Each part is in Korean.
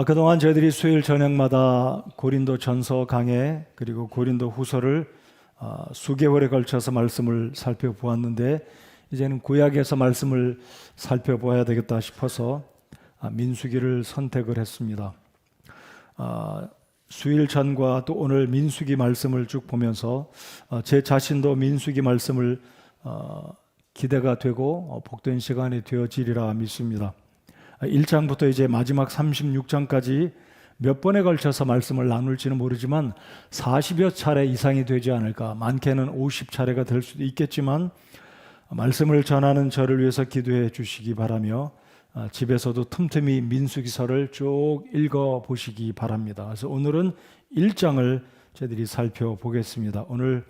그동안 저희들이 수요일 저녁마다 고린도 전서 강해 그리고 고린도 후서를 수개월에 걸쳐서 말씀을 살펴보았는데 이제는 구약에서 말씀을 살펴보아야 되겠다 싶어서 민수기를 선택을 했습니다. 수일 전과 또 오늘 민수기 말씀을 쭉 보면서 제 자신도 민수기 말씀을 기대가 되고 복된 시간이 되어지리라 믿습니다. 1장부터 이제 마지막 36장까지 몇 번에 걸쳐서 말씀을 나눌지는 모르지만 40여 차례 이상이 되지 않을까, 많게는 50차례가 될 수도 있겠지만 말씀을 전하는 저를 위해서 기도해 주시기 바라며 집에서도 틈틈이 민수기서를 쭉 읽어보시기 바랍니다. 그래서 오늘은 1장을 저희들이 살펴보겠습니다. 오늘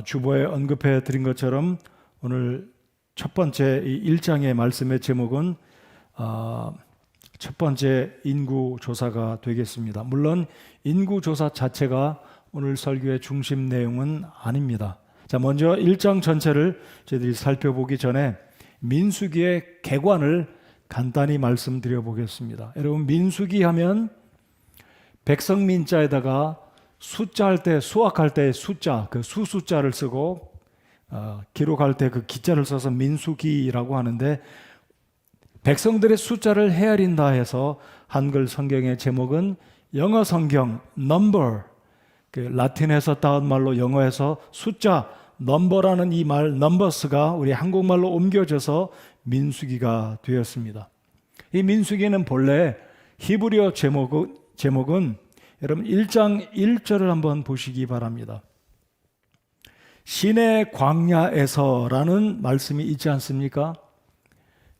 주보에 언급해 드린 것처럼 오늘 첫 번째 이 1장의 말씀의 제목은 첫 번째 인구조사가 되겠습니다. 물론 인구조사 자체가 오늘 설교의 중심 내용은 아닙니다. 자, 먼저 1장 전체를 저희들이 살펴보기 전에 민수기의 개관을 간단히 말씀드려 보겠습니다. 여러분, 민수기 하면 백성민자에다가 숫자할 때, 수학할 때 숫자, 그 수숫자를 쓰고 기록할 때 그 기자를 써서 민수기라고 하는데, 백성들의 숫자를 헤아린다 해서 한글 성경의 제목은 영어 성경 number, 그 라틴에서 따온 말로 영어에서 숫자 넘버라는 이 말 넘버스가 우리 한국말로 옮겨져서 민수기가 되었습니다. 이 민수기는 본래 히브리어 제목은 여러분 1장 1절을 한번 보시기 바랍니다. 신의 광야에서라는 말씀이 있지 않습니까?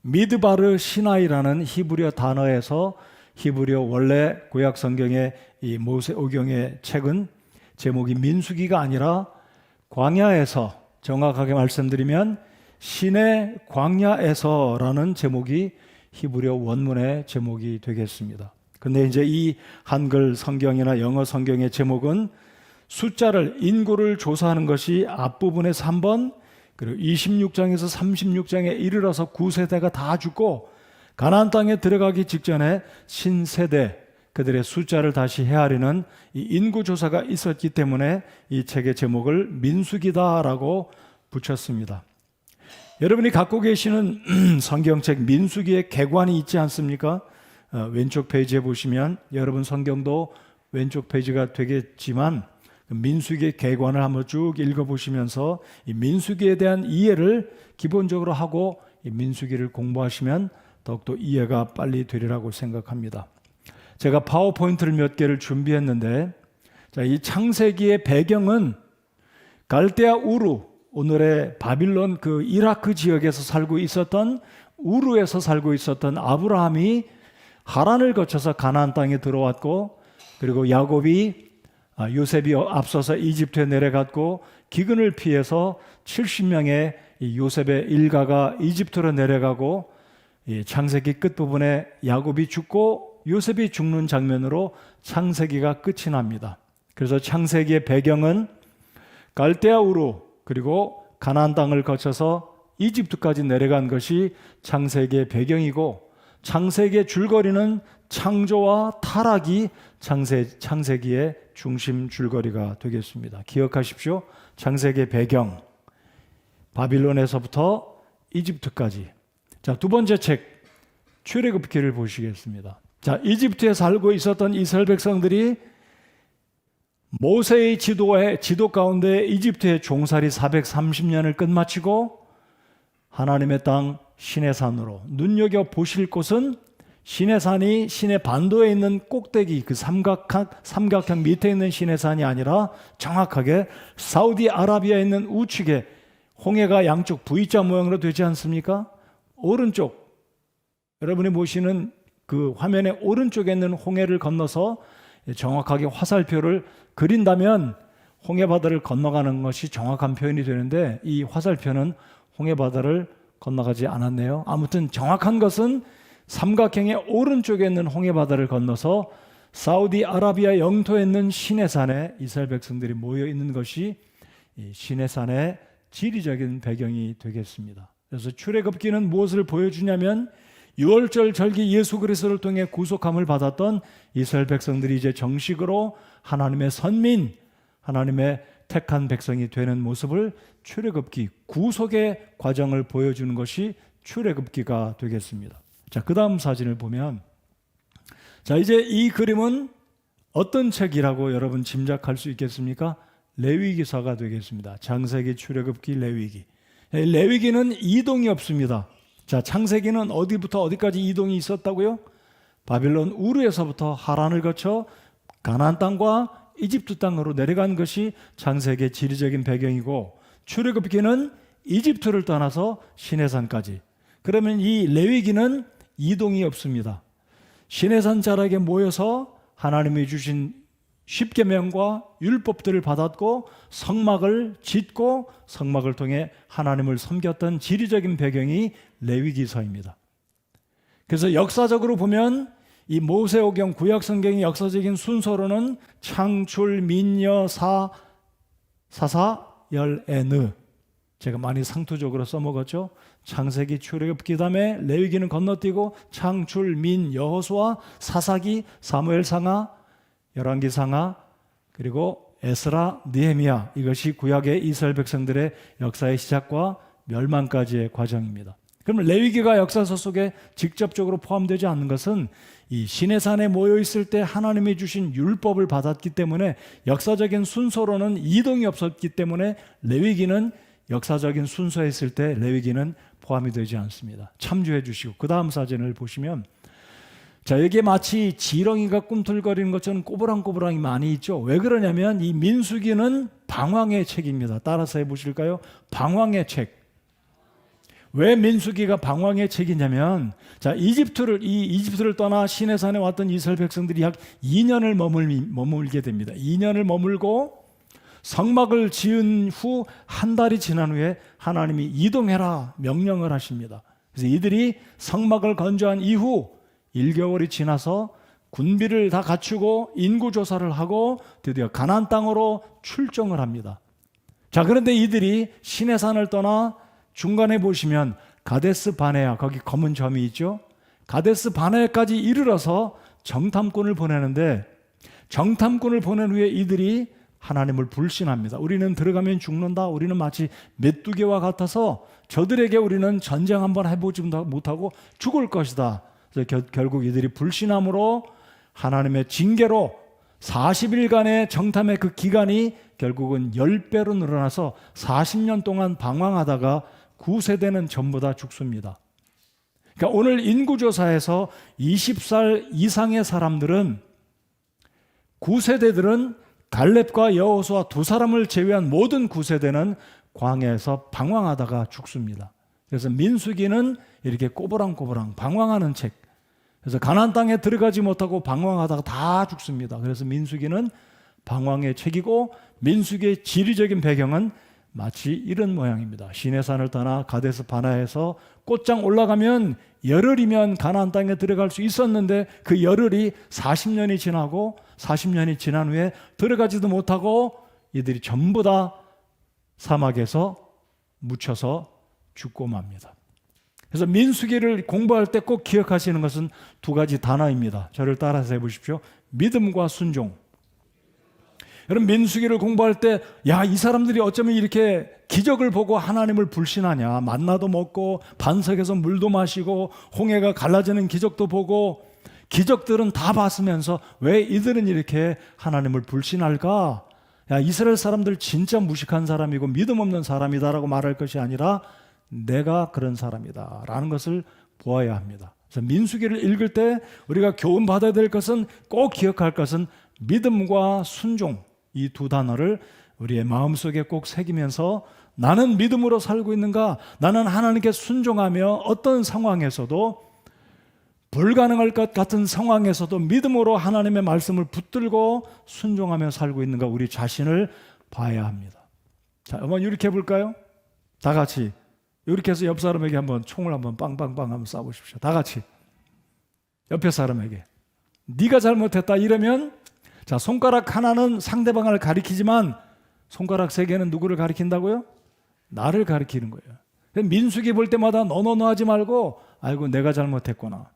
미드바르 시나이라는 히브리어 단어에서 히브리어 원래 구약 성경의 이 모세오경의 책은 제목이 민수기가 아니라 광야에서, 정확하게 말씀드리면 신의 광야에서라는 제목이 히브리어 원문의 제목이 되겠습니다. 근데 이제 이 한글 성경이나 영어 성경의 제목은 숫자를, 인구를 조사하는 것이 앞부분에 3번, 그리고 26장에서 36장에 이르러서 9세대가 다 죽고 가나안 땅에 들어가기 직전에 신세대, 그들의 숫자를 다시 헤아리는 이 인구조사가 있었기 때문에 이 책의 제목을 민수기다라고 붙였습니다. 여러분이 갖고 계시는 성경책 민수기의 개관이 있지 않습니까? 왼쪽 페이지에 보시면 여러분 성경도 왼쪽 페이지가 되겠지만 민수기의 개관을 한번 쭉 읽어보시면서 이 민수기에 대한 이해를 기본적으로 하고 이 민수기를 공부하시면 더욱더 이해가 빨리 되리라고 생각합니다. 제가 파워포인트를 몇 개를 준비했는데, 자, 이 창세기의 배경은 갈대아 우루, 오늘의 바빌론 그 이라크 지역에서 살고 있었던 우루에서 살고 있었던 아브라함이 하란을 거쳐서 가나안 땅에 들어왔고, 그리고 야곱이 요셉이 앞서서 이집트에 내려갔고 기근을 피해서 70명의 요셉의 일가가 이집트로 내려가고 창세기 끝부분에 야곱이 죽고 요셉이 죽는 장면으로 창세기가 끝이 납니다. 그래서 창세기의 배경은 갈대아 우루 그리고 가나안 땅을 거쳐서 이집트까지 내려간 것이 창세기의 배경이고, 창세기의 줄거리는 창조와 타락이 창세기의 중심 줄거리가 되겠습니다. 기억하십시오. 창세기의 배경, 바빌론에서부터 이집트까지. 자, 두 번째 책 출애굽기를 보시겠습니다. 자, 이집트에 살고 있었던 이스라엘 백성들이 모세의 지도 가운데 이집트의 종살이 430년을 끝마치고 하나님의 땅 시내산으로, 눈여겨 보실 곳은 시내산이 시내 반도에 있는 꼭대기, 그 삼각형 밑에 있는 시내산이 아니라 정확하게 사우디아라비아에 있는 우측에 홍해가 양쪽 V자 모양으로 되지 않습니까? 오른쪽, 여러분이 보시는 그 화면의 오른쪽에 있는 홍해를 건너서 정확하게 화살표를 그린다면 홍해바다를 건너가는 것이 정확한 표현이 되는데, 이 화살표는 홍해바다를 건너가지 않았네요. 아무튼 정확한 것은 삼각형의 오른쪽에 있는 홍해바다를 건너서 사우디아라비아 영토에 있는 시내산에 이스라엘 백성들이 모여 있는 것이 이 시내산의 지리적인 배경이 되겠습니다. 그래서 출애굽기는 무엇을 보여주냐면 유월절 절기 예수 그리스도를 통해 구속함을 받았던 이스라엘 백성들이 이제 정식으로 하나님의 선민, 하나님의 택한 백성이 되는 모습을 출애굽기, 구속의 과정을 보여주는 것이 출애굽기가 되겠습니다. 자, 그 다음 사진을 보면, 자, 이제 이 그림은 어떤 책이라고 여러분 짐작할 수 있겠습니까? 레위기서가 되겠습니다. 창세기, 출애굽기, 레위기. 레위기는 이동이 없습니다. 자, 창세기는 어디부터 어디까지 이동이 있었다고요? 바빌론 우르에서부터 하란을 거쳐 가나안 땅과 이집트 땅으로 내려간 것이 창세기의 지리적인 배경이고, 출애굽기는 이집트를 떠나서 시내산까지. 그러면 이 레위기는 이동이 없습니다. 시내산 자락에 모여서 하나님이 주신 십계명과 율법들을 받았고 성막을 짓고 성막을 통해 하나님을 섬겼던 지리적인 배경이 레위기서입니다. 그래서 역사적으로 보면 이 모세오경 구약성경의 역사적인 순서로는 창출, 민여, 사사, 열애느, 제가 많이 상투적으로 써먹었죠. 창세기, 출애굽기, 다음에 레위기는 건너뛰고 창출, 민, 여호수아, 사사기, 사무엘상하, 열왕기상하, 그리고 에스라, 느헤미야, 이것이 구약의 이스라엘 백성들의 역사의 시작과 멸망까지의 과정입니다. 그러면 레위기가 역사서 속에 직접적으로 포함되지 않는 것은 이 시내산에 모여 있을 때 하나님이 주신 율법을 받았기 때문에 역사적인 순서로는 이동이 없었기 때문에 레위기는 역사적인 순서에 있을 때 레위기는 포함이 되지 않습니다. 참조해 주시고 그 다음 사진을 보시면, 자, 여기에 마치 지렁이가 꿈틀거리는 것처럼 꼬부랑꼬부랑이 많이 있죠. 왜 그러냐면 이 민수기는 방황의 책입니다. 따라서 해보실까요? 방황의 책. 왜 민수기가 방황의 책이냐면, 자, 이집트를 떠나 시내산에 왔던 이스라엘 백성들이 약 2년을 머물게 됩니다. 2년을 머물고 성막을 지은 후 한 달이 지난 후에 하나님이 이동해라 명령을 하십니다. 그래서 이들이 성막을 건조한 이후 1개월이 지나서 군비를 다 갖추고 인구조사를 하고 드디어 가나안 땅으로 출정을 합니다. 자, 그런데 이들이 시내산을 떠나 중간에 보시면 가데스 바네아, 거기 검은 점이 있죠. 가데스 바네아까지 이르러서 정탐꾼을 보내는데, 정탐꾼을 보낸 후에 이들이 하나님을 불신합니다. 우리는 들어가면 죽는다. 우리는 마치 메뚜기와 같아서 저들에게 우리는 전쟁 한번 해보지 못하고 죽을 것이다. 그래서 결국 이들이 불신함으로 하나님의 징계로 40일간의 정탐의 그 기간이 결국은 10배로 늘어나서 40년 동안 방황하다가 9세대는 전부 다 죽습니다. 그러니까 오늘 인구조사에서 20살 이상의 사람들은, 9세대들은 갈렙과 여호수아 두 사람을 제외한 모든 9세대는 광야에서 방황하다가 죽습니다. 그래서 민수기는 이렇게 꼬부랑꼬부랑 방황하는 책. 그래서 가나안 땅에 들어가지 못하고 방황하다가 다 죽습니다. 그래서 민수기는 방황의 책이고, 민수기의 지리적인 배경은 마치 이런 모양입니다. 시내산을 떠나 가데스 바네아에서 꽃장 올라가면 열흘이면 가나안 땅에 들어갈 수 있었는데 그 열흘이 40년이 지나고 40년이 지난 후에 들어가지도 못하고 이들이 전부 다 사막에서 묻혀서 죽고 맙니다. 그래서 민수기를 공부할 때 꼭 기억하시는 것은 두 가지 단어입니다. 저를 따라서 해보십시오. 믿음과 순종. 여러분, 민수기를 공부할 때, 야, 이 사람들이 어쩌면 이렇게 기적을 보고 하나님을 불신하냐. 만나도 먹고 반석에서 물도 마시고 홍해가 갈라지는 기적도 보고 기적들은 다 봤으면서 왜 이들은 이렇게 하나님을 불신할까? 야, 이스라엘 사람들 진짜 무식한 사람이고 믿음 없는 사람이다라고 말할 것이 아니라 내가 그런 사람이다 라는 것을 보아야 합니다. 그래서 민수기를 읽을 때 우리가 교훈 받아야 될 것은, 꼭 기억할 것은 믿음과 순종, 이 두 단어를 우리의 마음속에 꼭 새기면서 나는 믿음으로 살고 있는가? 나는 하나님께 순종하며 어떤 상황에서도, 불가능할 것 같은 상황에서도 믿음으로 하나님의 말씀을 붙들고 순종하며 살고 있는가? 우리 자신을 봐야 합니다. 자, 한번 이렇게 해볼까요? 다 같이 이렇게 해서 옆 사람에게 한번 총을 한번 빵빵빵 한번 쏴보십시오. 다 같이 옆에 사람에게 네가 잘못했다 이러면, 자, 손가락 하나는 상대방을 가리키지만 손가락 세 개는 누구를 가리킨다고요? 나를 가리키는 거예요. 민수기 볼 때마다 너너너 하지 말고 아이고 내가 잘못했구나,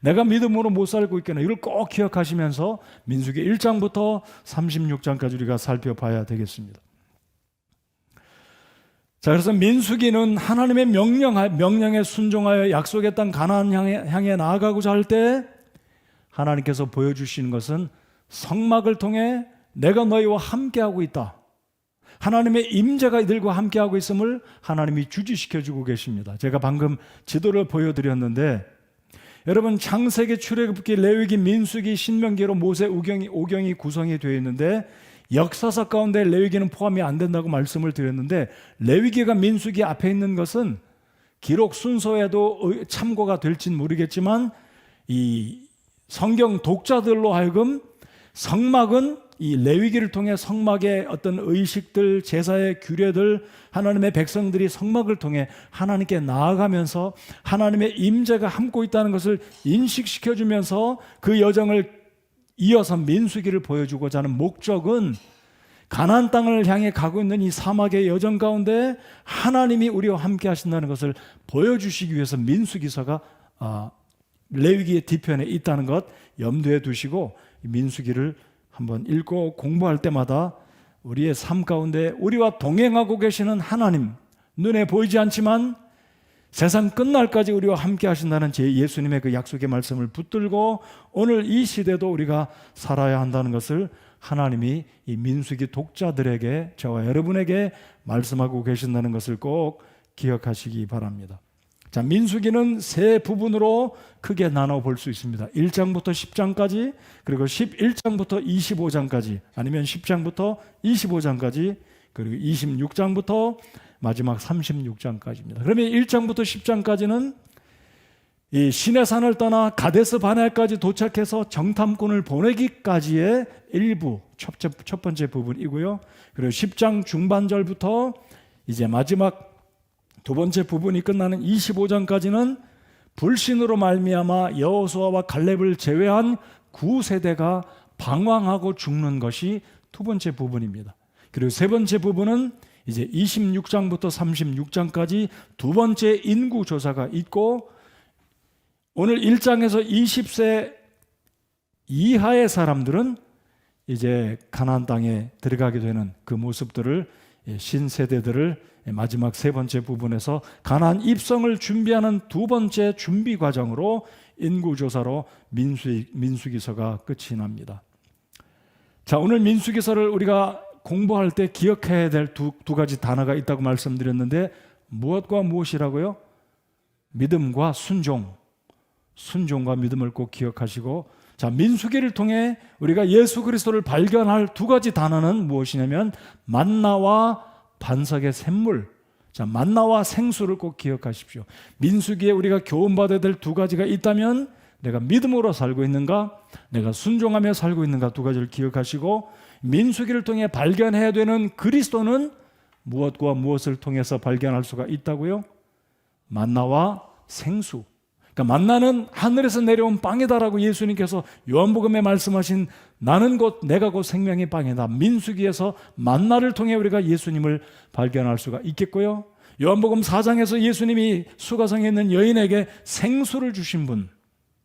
내가 믿음으로 못 살고 있구나, 이걸 꼭 기억하시면서 민수기 1장부터 36장까지 우리가 살펴봐야 되겠습니다. 자, 그래서 민수기는 하나님의 명령에 순종하여 약속의 땅 가나안 향해 나아가고자 할 때 하나님께서 보여주시는 것은 성막을 통해 내가 너희와 함께하고 있다, 하나님의 임재가 이들과 함께하고 있음을 하나님이 주지시켜주고 계십니다. 제가 방금 지도를 보여드렸는데 여러분, 창세기, 출애굽기, 레위기, 민수기, 신명기로 모세 오경이 구성이 되어 있는데 역사서 가운데 레위기는 포함이 안 된다고 말씀을 드렸는데, 레위기가 민수기 앞에 있는 것은 기록 순서에도 참고가 될진 모르겠지만 이 성경 독자들로 하여금 성막은 이 레위기를 통해 성막의 어떤 의식들, 제사의 규례들, 하나님의 백성들이 성막을 통해 하나님께 나아가면서 하나님의 임재가 함고 있다는 것을 인식시켜주면서 그 여정을 이어서 민수기를 보여주고자 하는 목적은 가나안 땅을 향해 가고 있는 이 사막의 여정 가운데 하나님이 우리와 함께 하신다는 것을 보여주시기 위해서 민수기서가 레위기의 뒤편에 있다는 것 염두에 두시고 민수기를 한번 읽고 공부할 때마다 우리의 삶 가운데 우리와 동행하고 계시는 하나님, 눈에 보이지 않지만 세상 끝날까지 우리와 함께 하신다는 제 예수님의 그 약속의 말씀을 붙들고 오늘 이 시대도 우리가 살아야 한다는 것을 하나님이 이 민수기 독자들에게, 저와 여러분에게 말씀하고 계신다는 것을 꼭 기억하시기 바랍니다. 자, 민수기는 세 부분으로 크게 나눠 볼 수 있습니다. 1장부터 10장까지, 그리고 11장부터 25장까지, 아니면 10장부터 25장까지, 그리고 26장부터 마지막 36장까지입니다. 그러면 1장부터 10장까지는 이 시내산을 떠나 가데스 바네까지 도착해서 정탐꾼을 보내기까지의 일부, 첫 번째 부분이고요. 그리고 10장 중반절부터 이제 마지막 두 번째 부분이 끝나는 25장까지는 불신으로 말미암아 여호수아와 갈렙을 제외한 9세대가 방황하고 죽는 것이 두 번째 부분입니다. 그리고 세 번째 부분은 이제 26장부터 36장까지 두 번째 인구 조사가 있고, 오늘 1장에서 20세 이하의 사람들은 이제 가나안 땅에 들어가게 되는 그 모습들을, 신세대들을 마지막 세 번째 부분에서 가나안 입성을 준비하는 두 번째 준비 과정으로 인구조사로 민수기서가 끝이 납니다. 자, 오늘 민수기서를 우리가 공부할 때 기억해야 될 두 가지 단어가 있다고 말씀드렸는데, 무엇과 무엇이라고요? 믿음과 순종. 순종과 믿음을 꼭 기억하시고, 자, 민수기를 통해 우리가 예수 그리스도를 발견할 두 가지 단어는 무엇이냐면 만나와 반석의 샘물. 자, 만나와 생수를 꼭 기억하십시오. 민수기에 우리가 교훈받아야 될 두 가지가 있다면 내가 믿음으로 살고 있는가, 내가 순종하며 살고 있는가, 두 가지를 기억하시고, 민수기를 통해 발견해야 되는 그리스도는 무엇과 무엇을 통해서 발견할 수가 있다고요? 만나와 생수. 그러니까 만나는 하늘에서 내려온 빵이다라고 예수님께서 요한복음에 말씀하신 나는 곧 내가 곧 생명의 빵이다. 민수기에서 만나를 통해 우리가 예수님을 발견할 수가 있겠고요. 요한복음 4장에서 예수님이 수가성에 있는 여인에게 생수를 주신 분,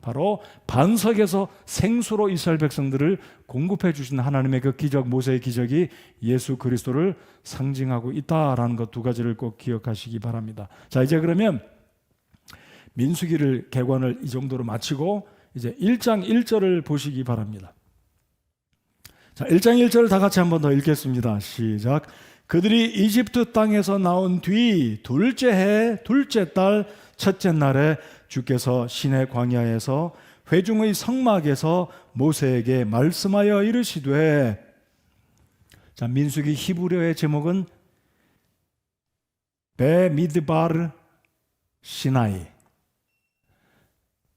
바로 반석에서 생수로 이스라엘 백성들을 공급해 주신 하나님의 그 기적, 모세의 기적이 예수 그리스도를 상징하고 있다라는 것 두 가지를 꼭 기억하시기 바랍니다. 자, 이제 그러면 민수기를 개관을 이 정도로 마치고 이제 1장 1절을 보시기 바랍니다. 자, 1장 1절을 다 같이 한 번 더 읽겠습니다. 시작. 그들이 이집트 땅에서 나온 뒤 둘째 해 둘째 달 첫째 날에 주께서 시내 광야에서 회중의 성막에서 모세에게 말씀하여 이르시되, 자, 민수기 히브리어의 제목은 베미드바르 시나이,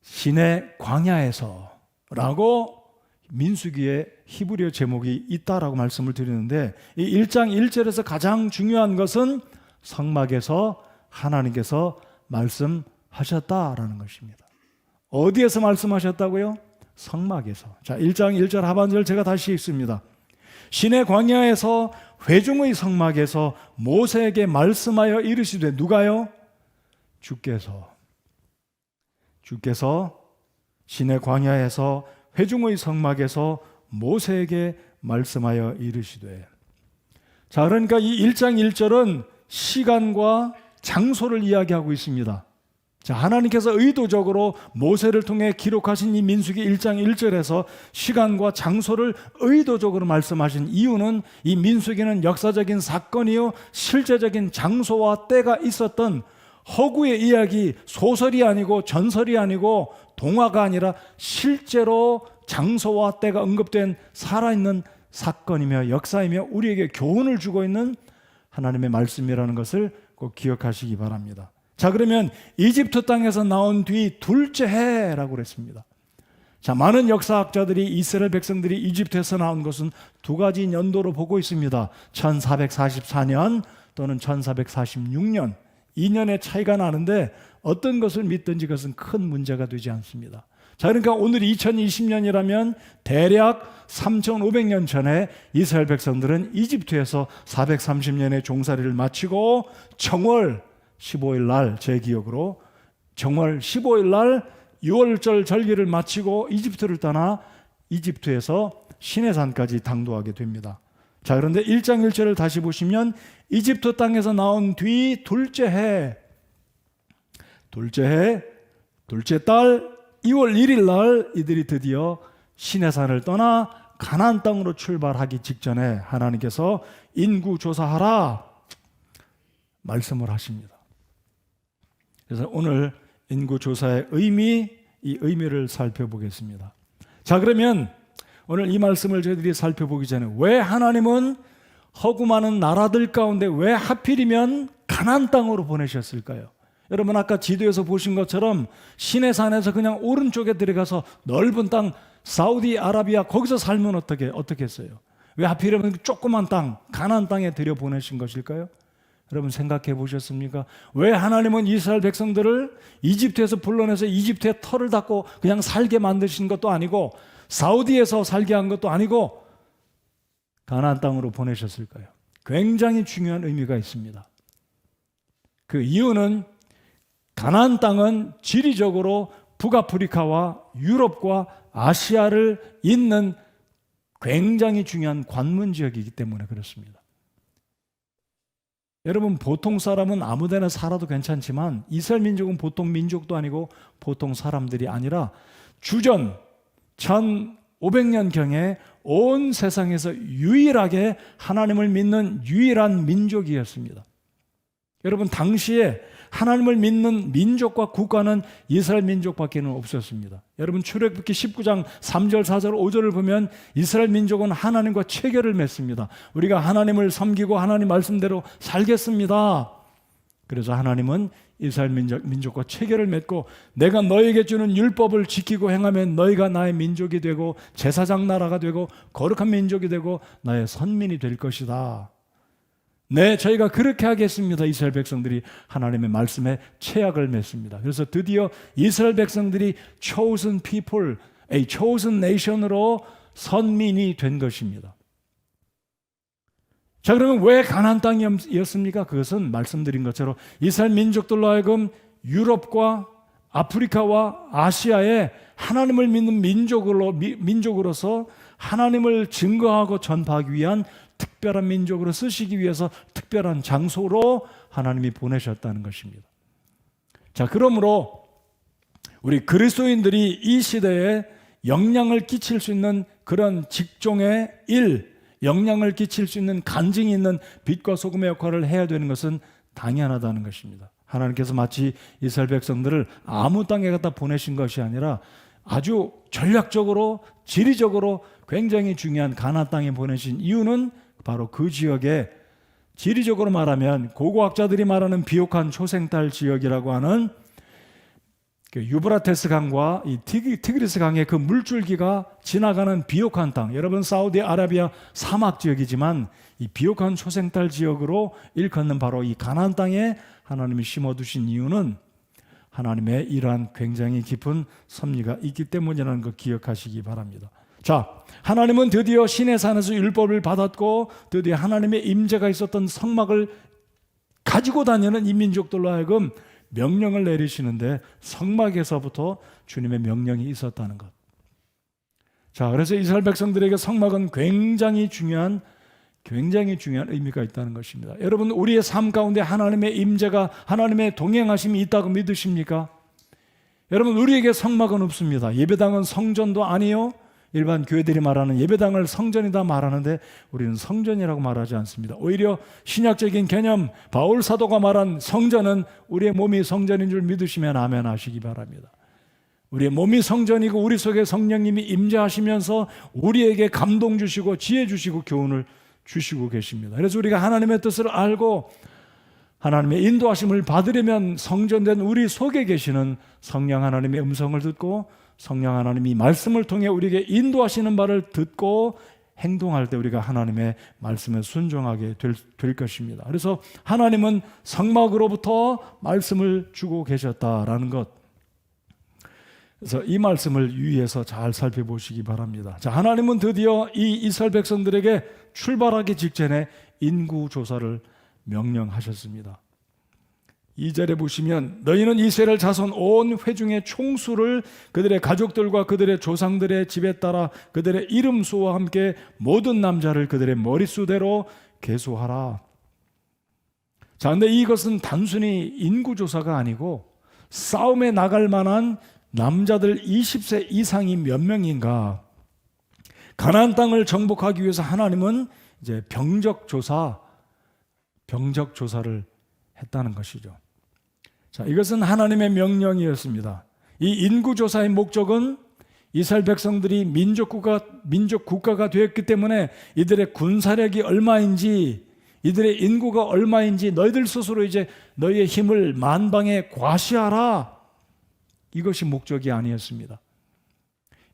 시내 광야에서 라고 민수기의 히브리어 제목이 있다라고 말씀을 드리는데, 이 1장 1절에서 가장 중요한 것은 성막에서 하나님께서 말씀하셨다라는 것입니다. 어디에서 말씀하셨다고요? 성막에서. 자, 1장 1절 하반절 제가 다시 읽습니다. 시내 광야에서 회중의 성막에서 모세에게 말씀하여 이르시되, 누가요? 주께서. 주께서 시내 광야에서 회중의 성막에서 모세에게 말씀하여 이르시되. 자, 그러니까 이 1장 1절은 시간과 장소를 이야기하고 있습니다. 자, 하나님께서 의도적으로 모세를 통해 기록하신 이 민수기 1장 1절에서 시간과 장소를 의도적으로 말씀하신 이유는 이 민수기는 역사적인 사건이요 실제적인 장소와 때가 있었던 허구의 이야기, 소설이 아니고 전설이 아니고 동화가 아니라 실제로 장소와 때가 언급된 살아있는 사건이며 역사이며 우리에게 교훈을 주고 있는 하나님의 말씀이라는 것을 꼭 기억하시기 바랍니다. 자, 그러면 이집트 땅에서 나온 뒤 둘째 해라고 그랬습니다. 자, 많은 역사학자들이 이스라엘 백성들이 이집트에서 나온 것은 두 가지 연도로 보고 있습니다. 1444년 또는 1446년 2년의 차이가 나는데 어떤 것을 믿든지 그것은 큰 문제가 되지 않습니다. 자, 그러니까 오늘 2020년이라면 대략 3500년 전에 이스라엘 백성들은 이집트에서 430년의 종살이를 마치고 정월 15일 날, 제 기억으로 정월 15일 날 6월절 절기를 마치고 이집트를 떠나 이집트에서 시내산까지 당도하게 됩니다. 자, 그런데 1장 1절을 다시 보시면 이집트 땅에서 나온 뒤 둘째 해, 둘째 달 2월 1일 날 이들이 드디어 시내산을 떠나 가나안 땅으로 출발하기 직전에 하나님께서 인구 조사하라 말씀을 하십니다. 그래서 오늘 인구 조사의 의미, 이 의미를 살펴보겠습니다. 자, 그러면 오늘 이 말씀을 저희들이 살펴보기 전에 왜 하나님은 허구 많은 나라들 가운데 왜 하필이면 가나안 땅으로 보내셨을까요? 여러분 아까 지도에서 보신 것처럼 시내산에서 그냥 오른쪽에 들어가서 넓은 땅 사우디아라비아 거기서 살면 어떻게 했어요? 왜 하필이면 조그만 땅 가나안 땅에 들여보내신 것일까요? 여러분 생각해 보셨습니까? 왜 하나님은 이스라엘 백성들을 이집트에서 불러내서 이집트의 털을 닫고 그냥 살게 만드신 것도 아니고 사우디에서 살게 한 것도 아니고 가나안 땅으로 보내셨을까요? 굉장히 중요한 의미가 있습니다. 그 이유는 가나안 땅은 지리적으로 북아프리카와 유럽과 아시아를 잇는 굉장히 중요한 관문 지역이기 때문에 그렇습니다. 여러분 보통 사람은 아무데나 살아도 괜찮지만 이스라엘 민족은 보통 민족도 아니고 보통 사람들이 아니라 주전 1500년경에 온 세상에서 유일하게 하나님을 믿는 유일한 민족이었습니다. 여러분 당시에 하나님을 믿는 민족과 국가는 이스라엘 민족밖에는 없었습니다. 여러분 출애굽기 19장 3절 4절 5절을 보면 이스라엘 민족은 하나님과 체결을 맺습니다. 우리가 하나님을 섬기고 하나님 말씀대로 살겠습니다. 그래서 하나님은 이스라엘 민족과 체결을 맺고 내가 너에게 주는 율법을 지키고 행하면 너희가 나의 민족이 되고 제사장 나라가 되고 거룩한 민족이 되고 나의 선민이 될 것이다. 네, 저희가 그렇게 하겠습니다. 이스라엘 백성들이 하나님의 말씀에 체약을 맺습니다. 그래서 드디어 이스라엘 백성들이 chosen people, a chosen nation으로 선민이 된 것입니다. 자, 그러면 왜 가나안 땅이었습니까? 그것은 말씀드린 것처럼 이스라엘 민족들로 하여금 유럽과 아프리카와 아시아에 하나님을 믿는 민족으로서 하나님을 증거하고 전파하기 위한 특별한 민족으로 쓰시기 위해서 특별한 장소로 하나님이 보내셨다는 것입니다. 자, 그러므로 우리 그리스도인들이 이 시대에 영향을 끼칠 수 있는 그런 직종의 일, 영향을 끼칠 수 있는 간증이 있는 빛과 소금의 역할을 해야 되는 것은 당연하다는 것입니다. 하나님께서 마치 이스라엘 백성들을 아무 땅에 갖다 보내신 것이 아니라 아주 전략적으로 지리적으로 굉장히 중요한 가나안 땅에 보내신 이유는 바로 그 지역에 지리적으로 말하면 고고학자들이 말하는 비옥한 초생달 지역이라고 하는 그 유브라테스 강과 이 티그리스 강의 그 물줄기가 지나가는 비옥한 땅, 여러분 사우디아라비아 사막 지역이지만 이 비옥한 초생달 지역으로 일컫는 바로 이 가나안 땅에 하나님이 심어두신 이유는 하나님의 이러한 굉장히 깊은 섭리가 있기 때문이라는 걸 기억하시기 바랍니다. 자, 하나님은 드디어 시내산에서 율법을 받았고 드디어 하나님의 임재가 있었던 성막을 가지고 다니는 이 민족들로 하여금 명령을 내리시는데 성막에서부터 주님의 명령이 있었다는 것. 자, 그래서 이스라엘 백성들에게 성막은 굉장히 중요한 의미가 있다는 것입니다. 여러분, 우리의 삶 가운데 하나님의 임재가, 하나님의 동행하심이 있다고 믿으십니까? 여러분, 우리에게 성막은 없습니다. 예배당은 성전도 아니요, 일반 교회들이 말하는 예배당을 성전이다 말하는데 우리는 성전이라고 말하지 않습니다. 오히려 신약적인 개념, 바울 사도가 말한 성전은 우리의 몸이 성전인 줄 믿으시면 아멘 하시기 바랍니다. 우리의 몸이 성전이고 우리 속에 성령님이 임재하시면서 우리에게 감동 주시고 지혜 주시고 교훈을 주시고 계십니다. 그래서 우리가 하나님의 뜻을 알고 하나님의 인도하심을 받으려면 성전된 우리 속에 계시는 성령 하나님의 음성을 듣고 성령 하나님이 말씀을 통해 우리에게 인도하시는 바를 듣고 행동할 때 우리가 하나님의 말씀에 순종하게 될 것입니다. 그래서 하나님은 성막으로부터 말씀을 주고 계셨다라는 것. 그래서 이 말씀을 유의해서 잘 살펴보시기 바랍니다. 자, 하나님은 드디어 이 이스라엘 백성들에게 출발하기 직전에 인구 조사를 명령하셨습니다. 2절에 보시면 너희는 이스라엘 자손 온 회중의 총수를 그들의 가족들과 그들의 조상들의 집에 따라 그들의 이름 수와 함께 모든 남자를 그들의 머릿수대로 계수하라. 자, 근데 이것은 단순히 인구 조사가 아니고 싸움에 나갈 만한 남자들 20세 이상이 몇 명인가, 가나안 땅을 정복하기 위해서 하나님은 이제 병적 조사를 했다는 것이죠. 자, 이것은 하나님의 명령이었습니다. 이 인구 조사의 목적은 이스라엘 백성들이 민족 국가가 되었기 때문에 이들의 군사력이 얼마인지, 이들의 인구가 얼마인지 너희들 스스로 이제 너희의 힘을 만방에 과시하라. 이것이 목적이 아니었습니다.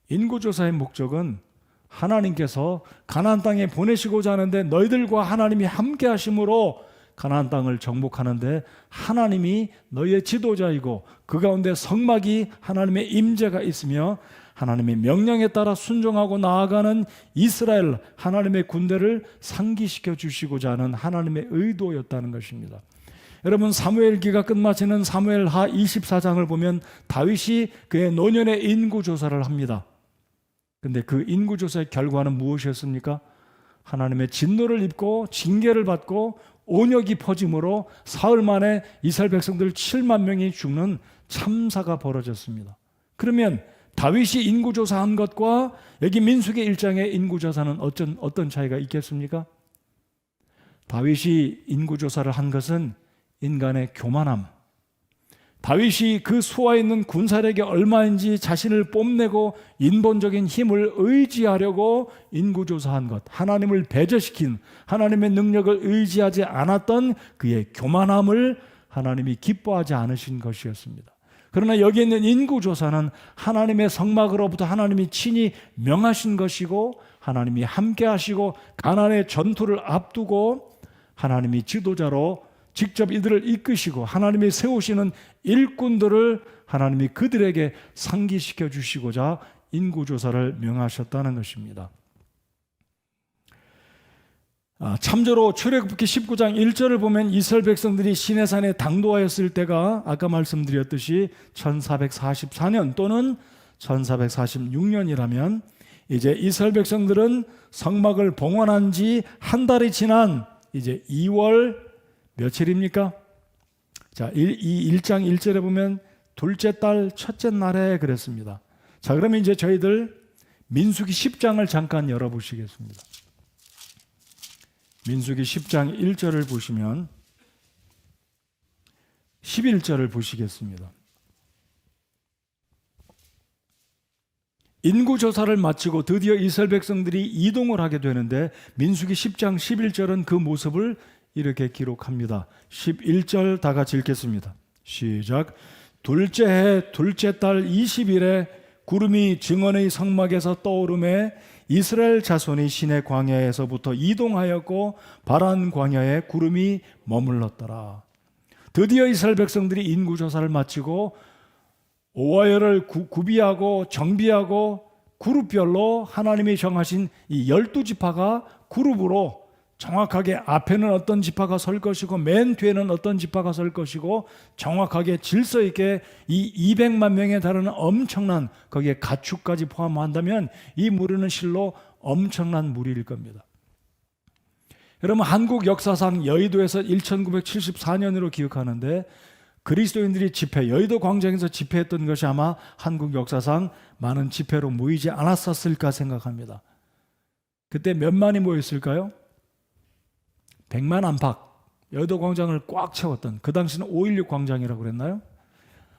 인구조사의 목적은 하나님께서 가나안 땅에 보내시고자 하는데 너희들과 하나님이 함께 하심으로 가나안 땅을 정복하는데 하나님이 너희의 지도자이고 그 가운데 성막이 하나님의 임재가 있으며 하나님의 명령에 따라 순종하고 나아가는 이스라엘 하나님의 군대를 상기시켜 주시고자 하는 하나님의 의도였다는 것입니다. 여러분, 사무엘기가 끝마치는 사무엘하 24장을 보면 다윗이 그의 노년의 인구조사를 합니다. 그런데 그 인구조사의 결과는 무엇이었습니까? 하나님의 진노를 입고 징계를 받고 온역이 퍼짐으로 사흘 만에 이스라엘 백성들 7만 명이 죽는 참사가 벌어졌습니다. 그러면 다윗이 인구조사한 것과 여기 민수기 1장의 인구조사는 어떤 차이가 있겠습니까? 다윗이 인구조사를 한 것은 인간의 교만함, 다윗이 그 수와 있는 군사력이 얼마인지 자신을 뽐내고 인본적인 힘을 의지하려고 인구조사한 것, 하나님을 배제시킨, 하나님의 능력을 의지하지 않았던 그의 교만함을 하나님이 기뻐하지 않으신 것이었습니다. 그러나 여기 있는 인구조사는 하나님의 성막으로부터 하나님이 친히 명하신 것이고 하나님이 함께 하시고 가나안의 전투를 앞두고 하나님이 지도자로 직접 이들을 이끄시고 하나님이 세우시는 일꾼들을 하나님이 그들에게 상기시켜 주시고자 인구조사를 명하셨다는 것입니다. 참조로 출애굽기 19장 1절을 보면 이스라엘 백성들이 시내산에 당도하였을 때가 아까 말씀드렸듯이 1444년 또는 1446년이라면 이제 이스라엘 백성들은 성막을 봉헌한 지 한 달이 지난 이제 2월 며칠입니까? 자, 이 1장 1절에 보면 둘째 달 첫째 날에 그랬습니다. 자, 그러면 이제 저희들 민수기 10장을 잠깐 열어보시겠습니다. 민수기 10장 1절을 보시면 11절을 보시겠습니다. 인구조사를 마치고 드디어 이스라엘 백성들이 이동을 하게 되는데 민수기 10장 11절은 그 모습을 이렇게 기록합니다. 11절 다 같이 읽겠습니다. 시작. 둘째 해 둘째 달 20일에 구름이 증언의 성막에서 떠오르매 이스라엘 자손이 시내 광야에서부터 이동하였고 바란 광야에 구름이 머물렀더라. 드디어 이스라엘 백성들이 인구조사를 마치고 오와열을 구비하고 정비하고 그룹별로 하나님이 정하신 이 12지파가 그룹으로 정확하게 앞에는 어떤 지파가 설 것이고 맨 뒤에는 어떤 지파가 설 것이고 정확하게 질서 있게 이 200만 명에 달하는 엄청난 거기에 가축까지 포함한다면 이 무리는 실로 엄청난 무리일 겁니다. 여러분 한국 역사상 여의도에서 1974년으로 기억하는데 그리스도인들이 집회, 여의도 광장에서 집회했던 것이 아마 한국 역사상 많은 집회로 모이지 않았었을까 생각합니다. 그때 몇만이 모였을까요? 100만 안팎, 여의도 광장을 꽉 채웠던, 그 당시는 5.16 광장이라고 그랬나요?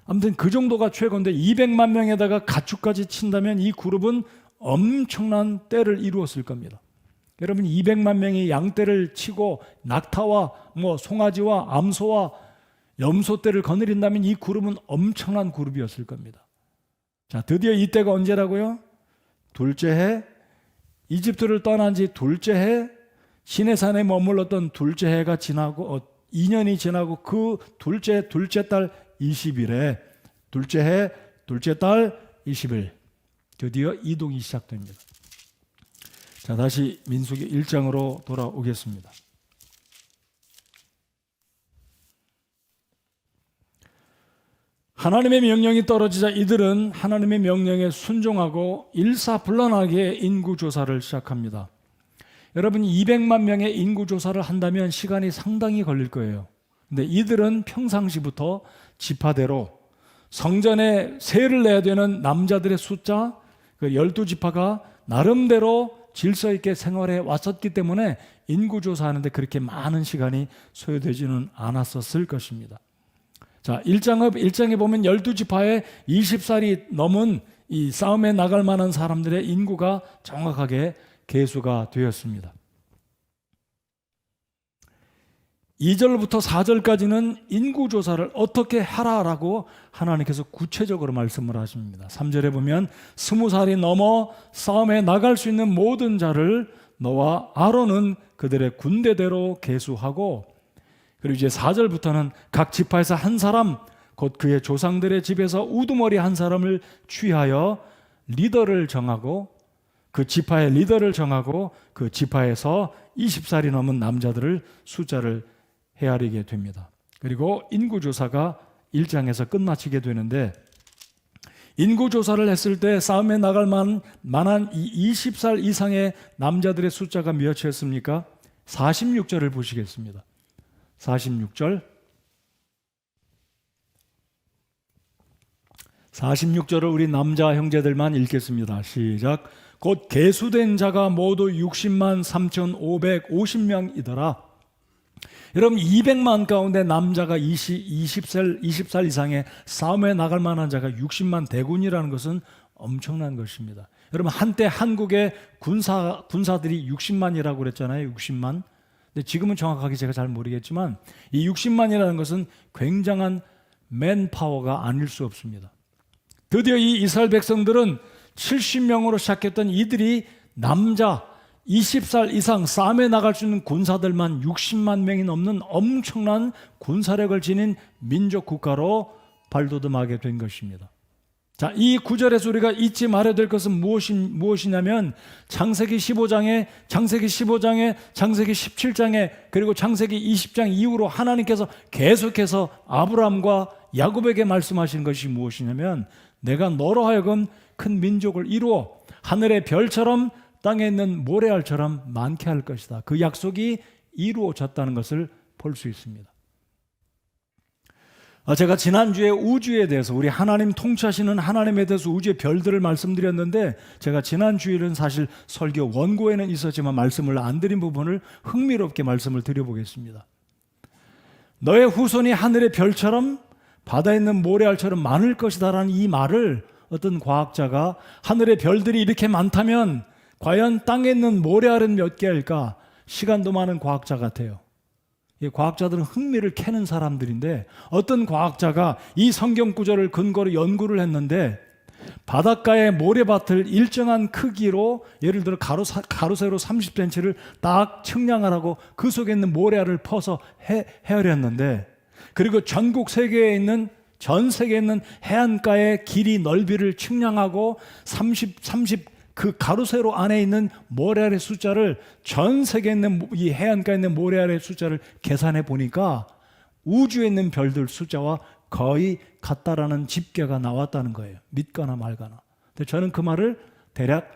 아무튼 그 정도가 최고인데 200만 명에다가 가축까지 친다면 이 그룹은 엄청난 때를 이루었을 겁니다. 여러분 200만 명이 양떼를 치고 낙타와 송아지와 암소와 염소떼를 거느린다면 이 그룹은 엄청난 그룹이었을 겁니다. 자, 드디어 이때가 언제라고요? 둘째 해, 이집트를 떠난 지 둘째 해, 시내산에 머물렀던 둘째 해가 지나고 2년이 지나고 그 둘째 달 20일에 둘째 해, 둘째 달 20일 드디어 이동이 시작됩니다. 자, 다시 민수기 1장으로 돌아오겠습니다. 하나님의 명령이 떨어지자 이들은 하나님의 명령에 순종하고 일사불란하게 인구조사를 시작합니다. 여러분 200만 명의 인구조사를 한다면 시간이 상당히 걸릴 거예요. 근데 이들은 평상시부터 지파대로 성전에 세를 내야 되는 남자들의 숫자, 그 12지파가 나름대로 질서 있게 생활해 왔었기 때문에 인구조사하는데 그렇게 많은 시간이 소요되지는 않았었을 것입니다. 자, 1장에 보면 12지파에 20살이 넘은 이 싸움에 나갈 만한 사람들의 인구가 정확하게 계수가 되었습니다. 2절부터 4절까지는 인구조사를 어떻게 하라라고 하나님께서 구체적으로 말씀을 하십니다. 3절에 보면 20살이 넘어 싸움에 나갈 수 있는 모든 자를 너와 아론은 그들의 군대대로 계수하고, 그리고 이제 4절부터는 각 지파에서 한 사람, 곧 그의 조상들의 집에서 우두머리 한 사람을 취하여 리더를 정하고, 그 지파의 리더를 정하고 그 지파에서 20살이 넘은 남자들을 숫자를 헤아리게 됩니다. 그리고 인구조사가 1장에서 끝마치게 되는데, 인구조사를 했을 때 싸움에 나갈 만한 이 20살 이상의 남자들의 숫자가 몇이었습니까? 46절을 보시겠습니다. 46절을 우리 남자 형제들만 읽겠습니다. 시작. 곧 계수된 자가 모두 60만 3,550명이더라. 여러분 200만 가운데 남자가 20살 이상의 싸움에 나갈 만한 자가 60만 대군이라는 것은 엄청난 것입니다. 여러분 한때 한국의 군사들이 60만이라고 그랬잖아요. 60만. 근데 지금은 정확하게 제가 잘 모르겠지만 이 60만이라는 것은 굉장한 맨파워가 아닐 수 없습니다. 드디어 이 이스라엘 백성들은 70명으로 시작했던 이들이 남자 20살 이상 싸움에 나갈 수 있는 군사들만 60만 명이 넘는 엄청난 군사력을 지닌 민족 국가로 발돋움하게 된 것입니다. 자, 이 구절에서 우리가 잊지 말아야 될 것은 무엇이냐면 창세기 15장에 창세기 17장에 그리고 창세기 20장 이후로 하나님께서 계속해서 아브라함과 야곱에게 말씀하신 것이 무엇이냐면 내가 너로 하여금 큰 민족을 이루어 하늘의 별처럼 땅에 있는 모래알처럼 많게 할 것이다. 그 약속이 이루어졌다는 것을 볼 수 있습니다. 제가 지난주에 우주에 대해서 우리 하나님 통치하시는 하나님에 대해서 우주의 별들을 말씀드렸는데 제가 지난주에는 사실 설교 원고에는 있었지만 말씀을 안 드린 부분을 흥미롭게 말씀을 드려보겠습니다. 너의 후손이 하늘의 별처럼 바다에 있는 모래알처럼 많을 것이다라는 이 말을 어떤 과학자가 하늘의 별들이 이렇게 많다면 과연 땅에 있는 모래알은 몇 개일까? 시간도 많은 과학자 같아요. 이 과학자들은 흥미를 캐는 사람들인데 어떤 과학자가 이 성경 구절을 근거로 연구를 했는데 바닷가의 모래밭을 일정한 크기로 예를 들어 가로세로 30cm를 딱 측량을 하고 그 속에 있는 모래알을 퍼서 헤아렸는데 그리고 전 세계에 있는 해안가의 길이 넓이를 측량하고 30 그 가로세로 안에 있는 모래알의 숫자를 전 세계에 있는 이 해안가에 있는 모래알의 숫자를 계산해 보니까 우주에 있는 별들 숫자와 거의 같다라는 집계가 나왔다는 거예요. 믿거나 말거나. 근데 저는 그 말을 대략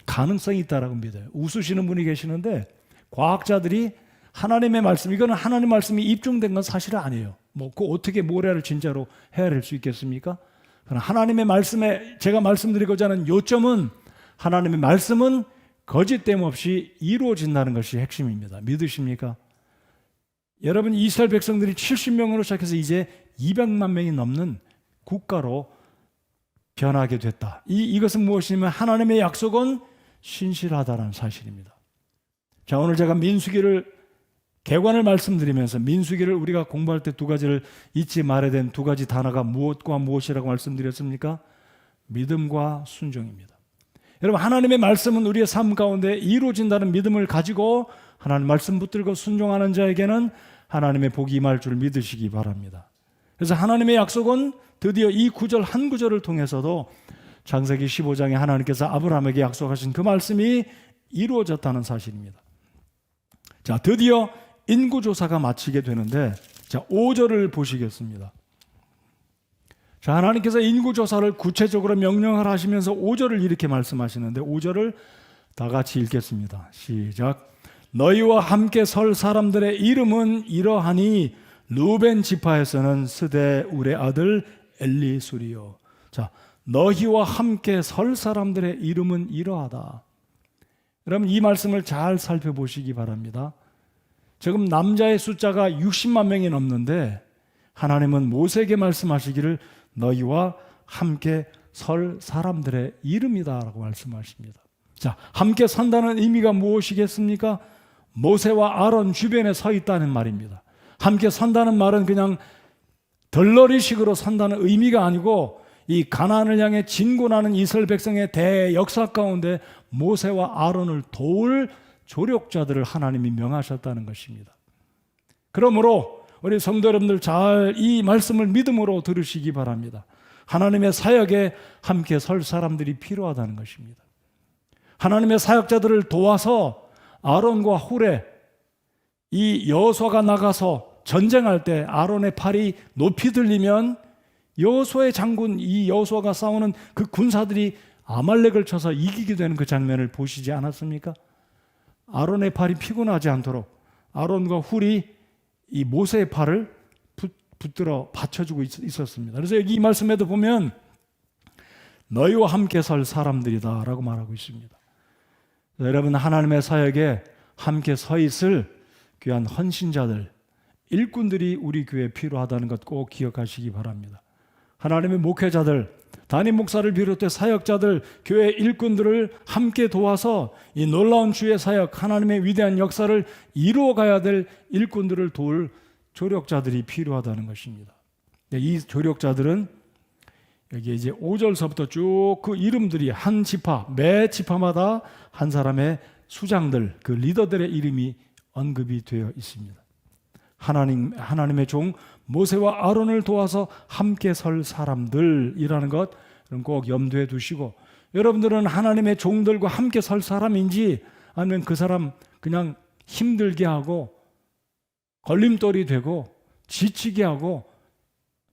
가능성이 있다라고 믿어요. 웃으시는 분이 계시는데 과학자들이 하나님의 말씀, 이거는 하나님의 말씀이 입증된 건 사실은 아니에요. 그 어떻게 모래알을 진짜로 헤아릴 수 있겠습니까? 그러나 하나님의 말씀에 제가 말씀드리고자 하는 요점은 하나님의 말씀은 거짓됨 없이 이루어진다는 것이 핵심입니다. 믿으십니까? 여러분, 이스라엘 백성들이 70명으로 시작해서 이제 200만 명이 넘는 국가로 변하게 됐다. 이것은 무엇이냐면 하나님의 약속은 신실하다는 사실입니다. 자, 오늘 제가 민수기를 개관을 말씀드리면서 민수기를 우리가 공부할 때 두 가지를 잊지 말아야 되는 두 가지 단어가 무엇과 무엇이라고 말씀드렸습니까? 믿음과 순종입니다. 여러분, 하나님의 말씀은 우리의 삶 가운데 이루어진다는 믿음을 가지고 하나님 말씀 붙들고 순종하는 자에게는 하나님의 복이 임할 줄 믿으시기 바랍니다. 그래서 하나님의 약속은 드디어 이 구절 한 구절을 통해서도 창세기 15장에 하나님께서 아브라함에게 약속하신 그 말씀이 이루어졌다는 사실입니다. 자, 드디어 인구조사가 마치게 되는데, 자, 5절을 보시겠습니다. 자, 하나님께서 인구조사를 구체적으로 명령을 하시면서 5절을 이렇게 말씀하시는데 5절을 다 같이 읽겠습니다. 시작. 너희와 함께 설 사람들의 이름은 이러하니 루벤 지파에서는 스데울의 아들 엘리수리요. 자, 너희와 함께 설 사람들의 이름은 이러하다. 여러분, 이 말씀을 잘 살펴보시기 바랍니다. 지금 남자의 숫자가 60만 명이 넘는데 하나님은 모세에게 말씀하시기를 너희와 함께 설 사람들의 이름이다라고 말씀하십니다. 자, 함께 산다는 의미가 무엇이겠습니까? 모세와 아론 주변에 서 있다는 말입니다. 함께 산다는 말은 그냥 덜러리식으로 산다는 의미가 아니고 이 가나안을 향해 진군하는 이스라엘 백성의 대역사 가운데 모세와 아론을 도울 조력자들을 하나님이 명하셨다는 것입니다. 그러므로 우리 성도 여러분들 잘 이 말씀을 믿음으로 들으시기 바랍니다. 하나님의 사역에 함께 설 사람들이 필요하다는 것입니다. 하나님의 사역자들을 도와서 아론과 훌에 이 여호수아가 나가서 전쟁할 때 아론의 팔이 높이 들리면 여호수아의 장군 이 여호수아가 싸우는 그 군사들이 아말렉을 쳐서 이기게 되는 그 장면을 보시지 않았습니까? 아론의 팔이 피곤하지 않도록 아론과 훌이 이 모세의 팔을 붙들어 받쳐주고 있었습니다. 그래서 여기 이 말씀에도 보면 너희와 함께 설 사람들이다 라고 말하고 있습니다. 여러분, 하나님의 사역에 함께 서 있을 귀한 헌신자들, 일꾼들이 우리 교회에 필요하다는 것 꼭 기억하시기 바랍니다. 하나님의 목회자들, 담임 목사를 비롯해 사역자들, 교회 일꾼들을 함께 도와서 이 놀라운 주의 사역, 하나님의 위대한 역사를 이루어가야 될 일꾼들을 도울 조력자들이 필요하다는 것입니다. 이 조력자들은 여기 이제 5절서부터 쭉 그 이름들이 한 지파, 매 지파마다 한 사람의 수장들, 그 리더들의 이름이 언급이 되어 있습니다. 하나님의 종 모세와 아론을 도와서 함께 설 사람들이라는 것 꼭 염두에 두시고, 여러분들은 하나님의 종들과 함께 설 사람인지 아니면 그 사람 그냥 힘들게 하고 걸림돌이 되고 지치게 하고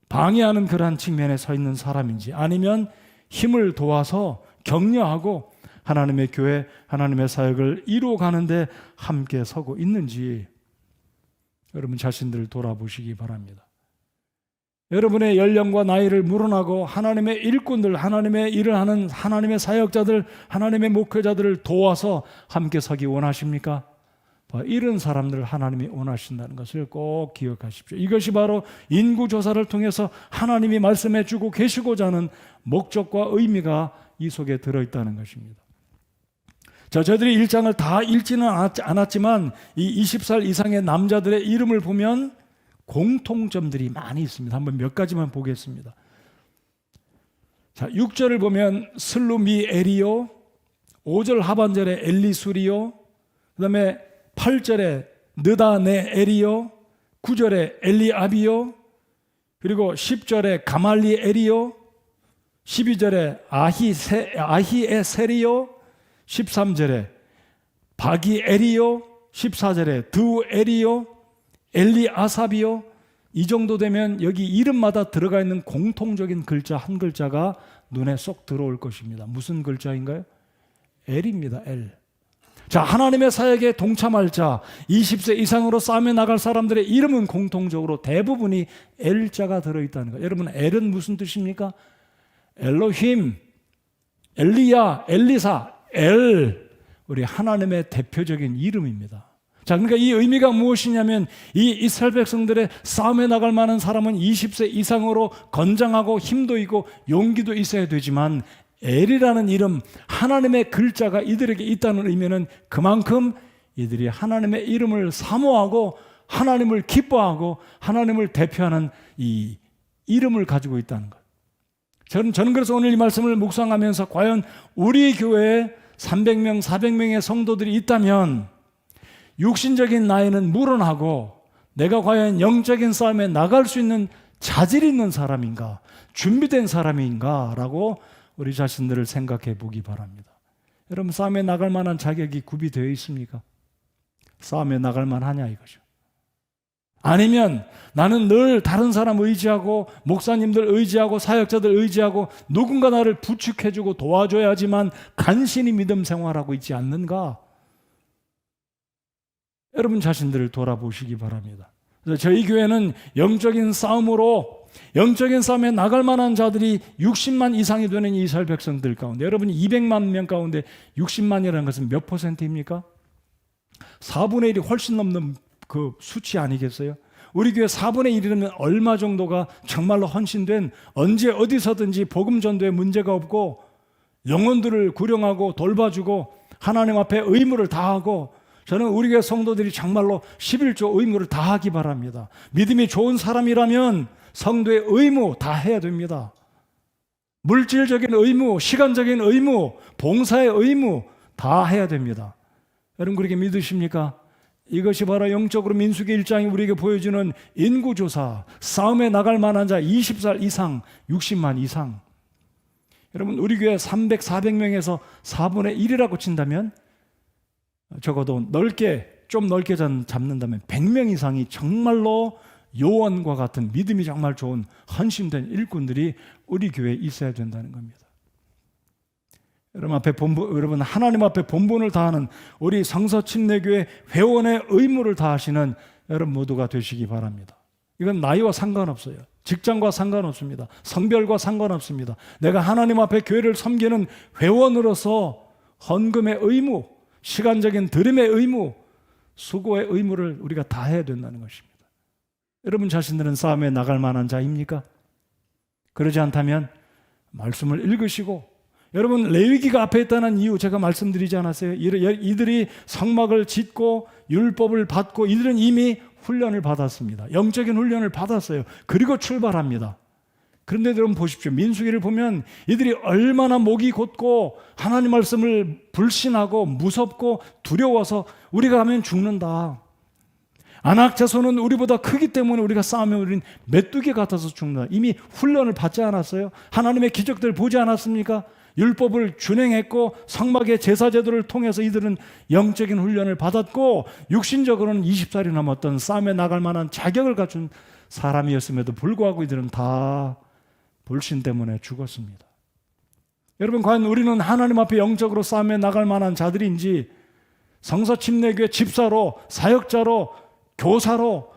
방해하는 그러한 측면에 서 있는 사람인지, 아니면 힘을 도와서 격려하고 하나님의 교회, 하나님의 사역을 이루어가는데 함께 서고 있는지 여러분 자신들을 돌아보시기 바랍니다. 여러분의 연령과 나이를 물어나고 하나님의 일꾼들, 하나님의 일을 하는 하나님의 사역자들, 하나님의 목회자들을 도와서 함께 서기 원하십니까? 이런 사람들을 하나님이 원하신다는 것을 꼭 기억하십시오. 이것이 바로 인구조사를 통해서 하나님이 말씀해 주고 계시고자 하는 목적과 의미가 이 속에 들어있다는 것입니다. 자, 저희들이 1장을 다 읽지는 않았지만 이 20살 이상의 남자들의 이름을 보면 공통점들이 많이 있습니다. 한번 몇 가지만 보겠습니다. 자, 6절을 보면 슬루미엘이요, 5절 하반절에 엘리수리요, 그 다음에 8절에 느다네엘이요, 9절에 엘리아비요, 그리고 10절에 가말리엘이요, 12절에 아히에세리요, 13절에 바기에리요, 14절에 드우에리요, 엘리아삽이요. 이 정도 되면 여기 이름마다 들어가 있는 공통적인 글자 한 글자가 눈에 쏙 들어올 것입니다. 무슨 글자인가요? 엘입니다. 엘. 자, 하나님의 사역에 동참할 자, 20세 이상으로 싸움에 나갈 사람들의 이름은 공통적으로 대부분이 엘자가 들어있다는 거예요. 여러분, 엘은 무슨 뜻입니까? 엘로힘, 엘리야, 엘리사, 엘, 우리 하나님의 대표적인 이름입니다. 자, 그러니까 이 의미가 무엇이냐면 이 이스라엘 백성들의 싸움에 나갈 만한 사람은 20세 이상으로 건장하고 힘도 있고 용기도 있어야 되지만 엘이라는 이름, 하나님의 글자가 이들에게 있다는 의미는 그만큼 이들이 하나님의 이름을 사모하고 하나님을 기뻐하고 하나님을 대표하는 이 이름을 가지고 있다는 것. 저는 그래서 오늘 이 말씀을 묵상하면서 과연 우리 교회에 300명, 400명의 성도들이 있다면 육신적인 나이는 물어나고 내가 과연 영적인 싸움에 나갈 수 있는 자질 있는 사람인가, 준비된 사람인가 라고 우리 자신들을 생각해 보기 바랍니다. 여러분, 싸움에 나갈 만한 자격이 구비되어 있습니까? 싸움에 나갈 만하냐 이거죠. 아니면 나는 늘 다른 사람 의지하고 목사님들 의지하고 사역자들 의지하고 누군가 나를 부축해주고 도와줘야지만 간신히 믿음 생활하고 있지 않는가? 여러분 자신들을 돌아보시기 바랍니다. 그래서 저희 교회는 영적인 싸움으로, 영적인 싸움에 나갈 만한 자들이 60만 이상이 되는 이스라엘 백성들 가운데, 여러분 200만 명 가운데 60만이라는 것은 몇 퍼센트입니까? 4분의 1이 훨씬 넘는 그 수치 아니겠어요? 우리 교회 4분의 1이라면 얼마 정도가 정말로 헌신된, 언제 어디서든지 복음 전도에 문제가 없고 영혼들을 구령하고 돌봐주고 하나님 앞에 의무를 다하고, 저는 우리 교회 성도들이 정말로 11조 의무를 다하기 바랍니다. 믿음이 좋은 사람이라면 성도의 의무 다 해야 됩니다. 물질적인 의무, 시간적인 의무, 봉사의 의무 다 해야 됩니다. 여러분 그렇게 믿으십니까? 이것이 바로 영적으로 민수기 1장이 우리에게 보여주는 인구조사, 싸움에 나갈 만한 자 20살 이상, 60만 이상. 여러분 우리 교회 300, 400명에서 4분의 1이라고 친다면 적어도 좀 넓게 잡는다면 100명 이상이 정말로 요원과 같은 믿음이 정말 좋은 헌신된 일꾼들이 우리 교회에 있어야 된다는 겁니다. 여러분 하나님 앞에 본분을 다하는 우리 성서침례교회 회원의 의무를 다하시는 여러분 모두가 되시기 바랍니다. 이건 나이와 상관없어요. 직장과 상관없습니다. 성별과 상관없습니다. 내가 하나님 앞에 교회를 섬기는 회원으로서 헌금의 의무, 시간적인 들음의 의무, 수고의 의무를 우리가 다 해야 된다는 것입니다. 여러분 자신들은 싸움에 나갈 만한 자입니까? 그러지 않다면 말씀을 읽으시고, 여러분 레위기가 앞에 있다는 이유 제가 말씀드리지 않았어요? 이들이 성막을 짓고 율법을 받고 이들은 이미 훈련을 받았습니다. 영적인 훈련을 받았어요. 그리고 출발합니다. 그런데 여러분 보십시오. 민수기를 보면 이들이 얼마나 목이 곧고 하나님 말씀을 불신하고 무섭고 두려워서 우리가 하면 죽는다. 아낙 자손은 우리보다 크기 때문에 우리가 싸우면 우리는 메뚜기 같아서 죽는다. 이미 훈련을 받지 않았어요? 하나님의 기적들을 보지 않았습니까? 율법을 준행했고 성막의 제사 제도를 통해서 이들은 영적인 훈련을 받았고 육신적으로는 20살이 넘었던 싸움에 나갈 만한 자격을 갖춘 사람이었음에도 불구하고 이들은 다 불신 때문에 죽었습니다. 여러분 과연 우리는 하나님 앞에 영적으로 싸움에 나갈 만한 자들인지, 성서침례교회 집사로, 사역자로, 교사로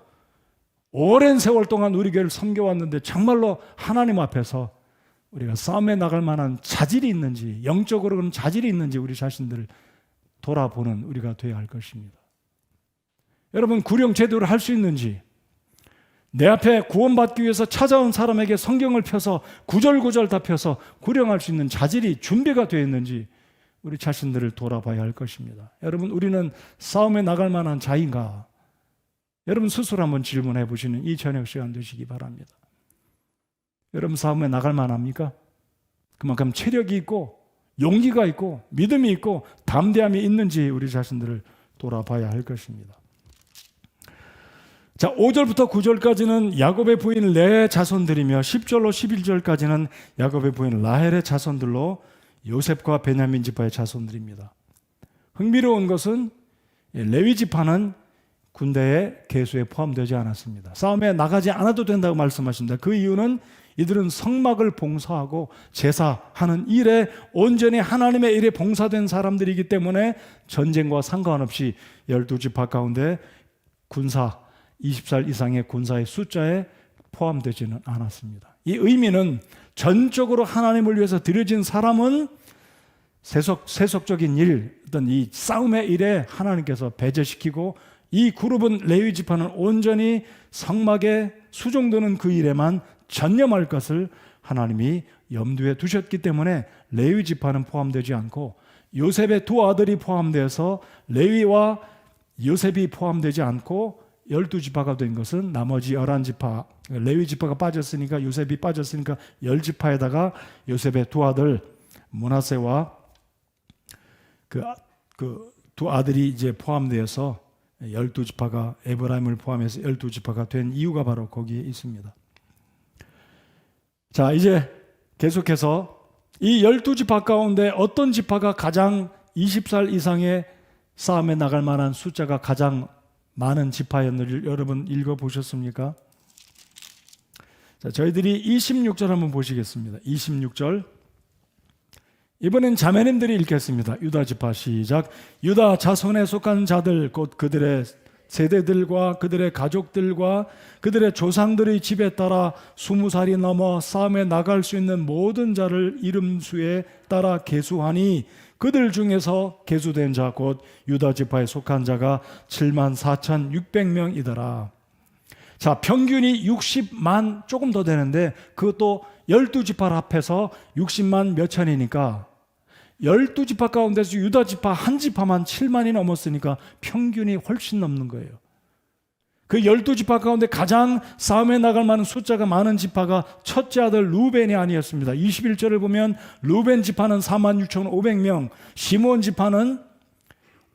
오랜 세월 동안 우리 교회를 섬겨왔는데 정말로 하나님 앞에서 우리가 싸움에 나갈 만한 자질이 있는지, 영적으로는 자질이 있는지 우리 자신들을 돌아보는 우리가 되어야 할 것입니다. 여러분 구령 제도를 할 수 있는지, 내 앞에 구원받기 위해서 찾아온 사람에게 성경을 펴서 구절구절 다 펴서 구령할 수 있는 자질이 준비가 되어 있는지 우리 자신들을 돌아봐야 할 것입니다. 여러분 우리는 싸움에 나갈 만한 자인가? 여러분 스스로 한번 질문해 보시는 이 저녁 시간 되시기 바랍니다. 여러분 싸움에 나갈 만합니까? 그만큼 체력이 있고 용기가 있고 믿음이 있고 담대함이 있는지 우리 자신들을 돌아봐야 할 것입니다. 자, 5절부터 9절까지는 야곱의 부인 레의 자손들이며 10절로 11절까지는 야곱의 부인 라헬의 자손들로 요셉과 베냐민 지파의 자손들입니다. 흥미로운 것은 레위 지파는 군대의 계수에 포함되지 않았습니다. 싸움에 나가지 않아도 된다고 말씀하십니다. 그 이유는 이들은 성막을 봉사하고 제사하는 일에 온전히 하나님의 일에 봉사된 사람들이기 때문에 전쟁과 상관없이 12지파 가운데 군사 20살 이상의 군사의 숫자에 포함되지는 않았습니다. 이 의미는 전적으로 하나님을 위해서 드려진 사람은 세속적인 일, 어떤 이 싸움의 일에 하나님께서 배제시키고 이 그룹은 레위 지파는 온전히 성막에 수종되는 그 일에만 전념할 것을 하나님이 염두에 두셨기 때문에 레위 지파는 포함되지 않고 요셉의 두 아들이 포함되어서 레위와 요셉이 포함되지 않고 12지파가 된 것은 나머지 11지파, 레위 지파가 빠졌으니까 요셉이 빠졌으니까 10지파에다가 요셉의 두 아들 므낫세와 그 두 아들이 이제 포함되어서 12지파가 에브라임을 포함해서 12지파가 된 이유가 바로 거기에 있습니다. 자, 이제 계속해서 이 12지파 가운데 어떤 지파가 가장 20살 이상의 싸움에 나갈 만한 숫자가 가장 많은 지파였는지 여러분 읽어보셨습니까? 자, 저희들이 26절 한번 보시겠습니다. 26절. 이번엔 자매님들이 읽겠습니다. 유다 지파 시작. 유다 자손에 속한 자들 곧 그들의 세대들과 그들의 가족들과 그들의 조상들의 집에 따라 20살이 넘어 싸움에 나갈 수 있는 모든 자를 이름수에 따라 계수하니 그들 중에서 계수된 자 곧 유다 지파에 속한 자가 74,600명이더라. 자, 평균이 60만 조금 더 되는데 그것도 12지파 합해서 60만 몇 천이니까 12지파 가운데서 유다 지파 한 지파만 7만이 넘었으니까 평균이 훨씬 넘는 거예요. 그 12지파 가운데 가장 싸움에 나갈 만한 숫자가 많은 지파가 첫째 아들 루벤이 아니었습니다. 21절을 보면 루벤 지파는 46,500명, 시몬 지파는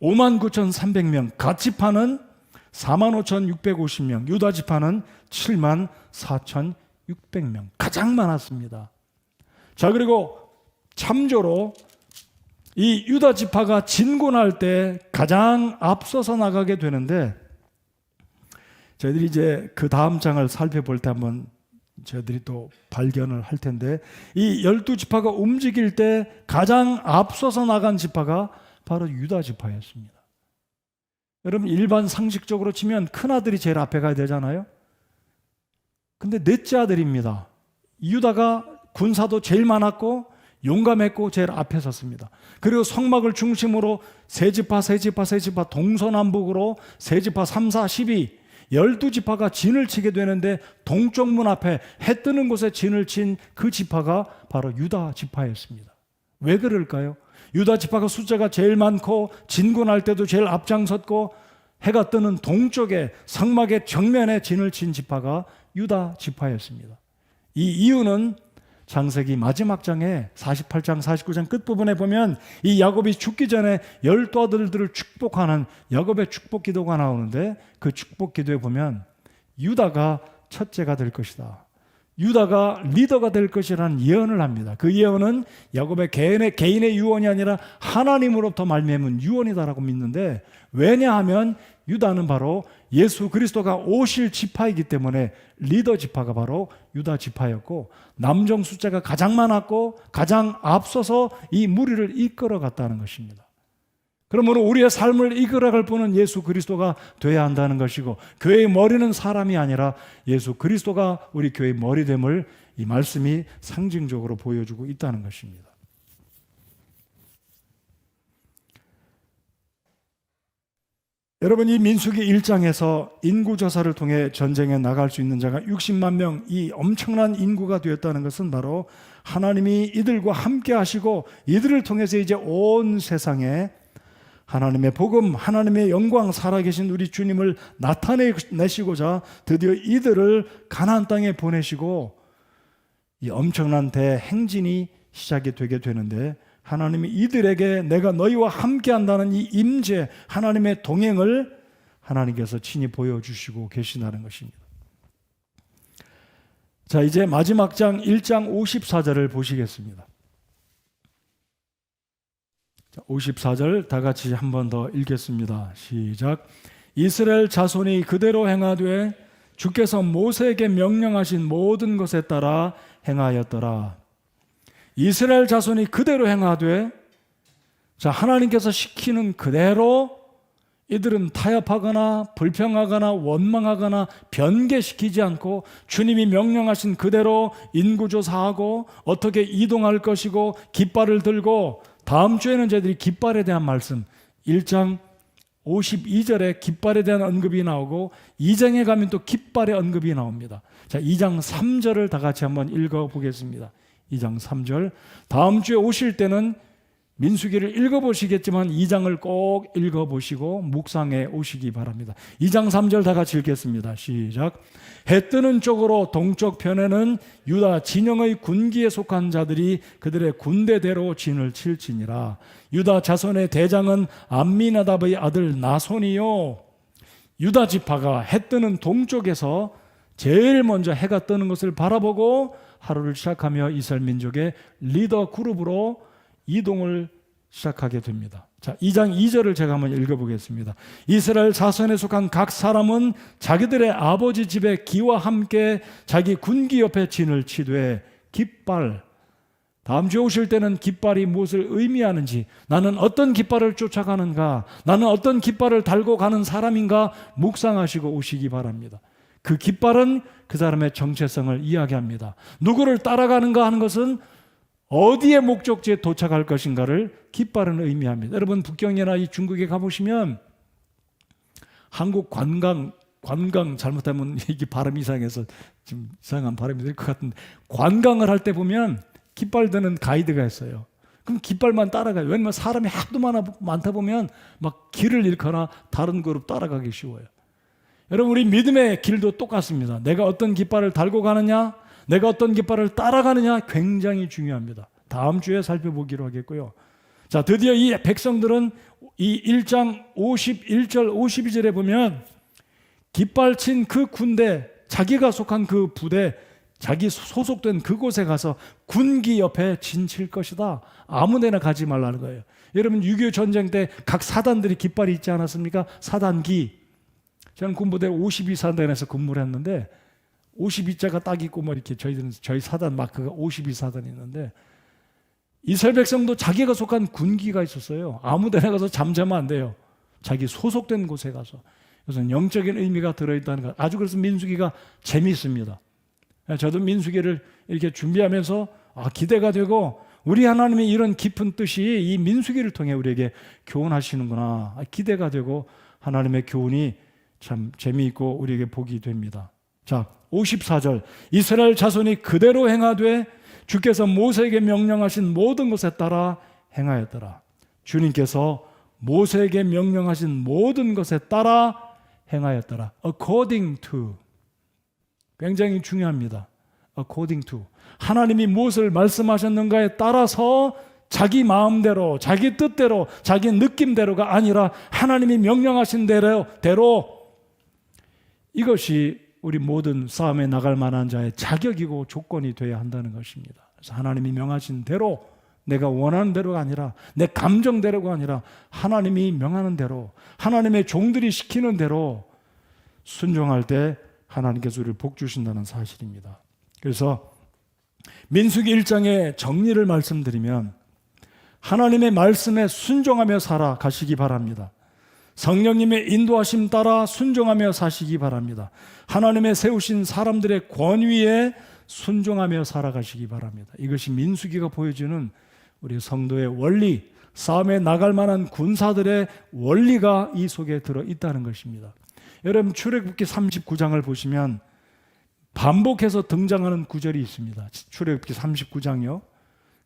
59,300명, 갓 지파는 45,650명, 유다 지파는 74,600명, 가장 많았습니다. 자, 그리고 참조로 이 유다 지파가 진군할 때 가장 앞서서 나가게 되는데 저희들이 이제 그 다음 장을 살펴볼 때 한번 저희들이 또 발견을 할 텐데 이 12지파가 움직일 때 가장 앞서서 나간 지파가 바로 유다 지파였습니다. 여러분, 일반 상식적으로 치면 큰아들이 제일 앞에 가야 되잖아요. 근데 넷째 아들입니다. 유다가 군사도 제일 많았고 용감했고 제일 앞에 섰습니다. 그리고 성막을 중심으로 세지파 동서남북으로 세지파 3, 4, 12 12지파가 진을 치게 되는데 동쪽 문 앞에 해 뜨는 곳에 진을 친 그 지파가 바로 유다 지파였습니다. 왜 그럴까요? 유다 지파가 숫자가 제일 많고 진군할 때도 제일 앞장섰고 해가 뜨는 동쪽에 성막의 정면에 진을 친 지파가 유다 지파였습니다. 이 이유는 창세기 마지막 장에 48장 49장 끝부분에 보면 이 야곱이 죽기 전에 12아들들을 축복하는 야곱의 축복 기도가 나오는데 그 축복 기도에 보면 유다가 첫째가 될 것이다, 유다가 리더가 될 것이라는 예언을 합니다. 그 예언은 야곱의 개인의 유언이 아니라 하나님으로부터 말미암은 유언이다라고 믿는데, 왜냐하면 유다는 바로 예수 그리스도가 오실 지파이기 때문에 리더 지파가 바로 유다 지파였고, 남종 숫자가 가장 많았고 가장 앞서서 이 무리를 이끌어갔다는 것입니다. 그러므로 우리의 삶을 이끌어갈 분은 예수 그리스도가 되어야 한다는 것이고, 교회의 머리는 사람이 아니라 예수 그리스도가 우리 교회의 머리됨을 이 말씀이 상징적으로 보여주고 있다는 것입니다. 여러분, 이 민수기 1장에서 인구조사를 통해 전쟁에 나갈 수 있는 자가 60만 명, 이 엄청난 인구가 되었다는 것은 바로 하나님이 이들과 함께 하시고 이들을 통해서 이제 온 세상에 하나님의 복음, 하나님의 영광, 살아계신 우리 주님을 나타내시고자 드디어 이들을 가나안 땅에 보내시고 이 엄청난 대행진이 시작이 되게 되는데, 하나님이 이들에게 내가 너희와 함께 한다는 이 임재, 하나님의 동행을 하나님께서 친히 보여주시고 계신다는 것입니다. 자, 이제 마지막 장 1장 54절을 보시겠습니다. 자, 54절 다 같이 한 번 더 읽겠습니다. 시작. 이스라엘 자손이 그대로 행하되 주께서 모세에게 명령하신 모든 것에 따라 행하였더라. 이스라엘 자손이 그대로 행하되, 자, 하나님께서 시키는 그대로 이들은 타협하거나 불평하거나 원망하거나 변개시키지 않고 주님이 명령하신 그대로 인구조사하고 어떻게 이동할 것이고 깃발을 들고, 다음 주에는 저희들이 깃발에 대한 말씀 1장 52절에 깃발에 대한 언급이 나오고 2장에 가면 또 깃발의 언급이 나옵니다. 자, 2장 3절을 다 같이 한번 읽어보겠습니다. 2장 3절. 다음 주에 오실 때는 민수기를 읽어보시겠지만 2장을 꼭 읽어보시고 묵상해 오시기 바랍니다. 2장 3절 다 같이 읽겠습니다. 시작. 해 뜨는 쪽으로 동쪽 편에는 유다 진영의 군기에 속한 자들이 그들의 군대대로 진을 칠지니라. 유다 자손의 대장은 암미나답의 아들 나손이요. 유다 지파가 해 뜨는 동쪽에서 제일 먼저 해가 뜨는 것을 바라보고 하루를 시작하며 이스라엘 민족의 리더 그룹으로 이동을 시작하게 됩니다. 자, 2장 2절을 제가 한번 읽어보겠습니다. 이스라엘 자손에 속한 각 사람은 자기들의 아버지 집의 기와 함께 자기 군기 옆에 진을 치되 깃발, 다음 주에 오실 때는 깃발이 무엇을 의미하는지, 나는 어떤 깃발을 쫓아가는가, 나는 어떤 깃발을 달고 가는 사람인가 묵상하시고 오시기 바랍니다. 그 깃발은 그 사람의 정체성을 이야기합니다. 누구를 따라가는가 하는 것은 어디에 목적지에 도착할 것인가를 깃발은 의미합니다. 여러분, 북경이나 이 중국에 가보시면 한국 관광 잘못하면 이게 발음이 이상해서 좀 이상한 발음이 될 것 같은데, 관광을 할 때 보면 깃발 드는 가이드가 있어요. 그럼 깃발만 따라가요. 왜냐면 사람이 하도 많다 보면 막 길을 잃거나 다른 그룹 따라가기 쉬워요. 여러분, 우리 믿음의 길도 똑같습니다. 내가 어떤 깃발을 달고 가느냐, 내가 어떤 깃발을 따라가느냐 굉장히 중요합니다. 다음 주에 살펴보기로 하겠고요. 자, 드디어 이 백성들은 이 1장 51절 52절에 보면 깃발 친 그 군대, 자기가 속한 그 부대, 자기 소속된 그곳에 가서 군기 옆에 진칠 것이다. 아무 데나 가지 말라는 거예요. 여러분, 6.25 전쟁 때 각 사단들이 깃발이 있지 않았습니까? 사단기. 저는 군부대 52사단에서 근무를 했는데 52자가 딱 있고 뭐 이렇게 저희 사단 마크가 52사단이 있는데, 이스라엘 백성도 자기가 속한 군기가 있었어요. 아무 데나 가서 잠자면 안 돼요. 자기 소속된 곳에 가서. 그래서 영적인 의미가 들어있다는 것. 아주 그래서 민수기가 재미있습니다. 저도 민수기를 이렇게 준비하면서 기대가 되고, 우리 하나님의 이런 깊은 뜻이 이 민수기를 통해 우리에게 교훈하시는구나, 기대가 되고 하나님의 교훈이 참 재미있고 우리에게 복이 됩니다. 자, 54절. 이스라엘 자손이 그대로 행하되 주께서 모세에게 명령하신 모든 것에 따라 행하였더라. 주님께서 모세에게 명령하신 모든 것에 따라 행하였더라. According to. 굉장히 중요합니다. According to. 하나님이 무엇을 말씀하셨는가에 따라서 자기 마음대로, 자기 뜻대로, 자기 느낌대로가 아니라 하나님이 명령하신 대로 이것이 우리 모든 싸움에 나갈 만한 자의 자격이고 조건이 되어야 한다는 것입니다. 그래서 하나님이 명하신 대로, 내가 원하는 대로가 아니라, 내 감정대로가 아니라 하나님이 명하는 대로, 하나님의 종들이 시키는 대로 순종할 때 하나님께서 우리를 복 주신다는 사실입니다. 그래서 민수기 1장의 정리를 말씀드리면, 하나님의 말씀에 순종하며 살아가시기 바랍니다. 성령님의 인도하심 따라 순종하며 사시기 바랍니다. 하나님의 세우신 사람들의 권위에 순종하며 살아가시기 바랍니다. 이것이 민수기가 보여주는 우리 성도의 원리, 싸움에 나갈 만한 군사들의 원리가 이 속에 들어있다는 것입니다. 여러분, 출애굽기 39장을 보시면 반복해서 등장하는 구절이 있습니다. 출애굽기 39장이요.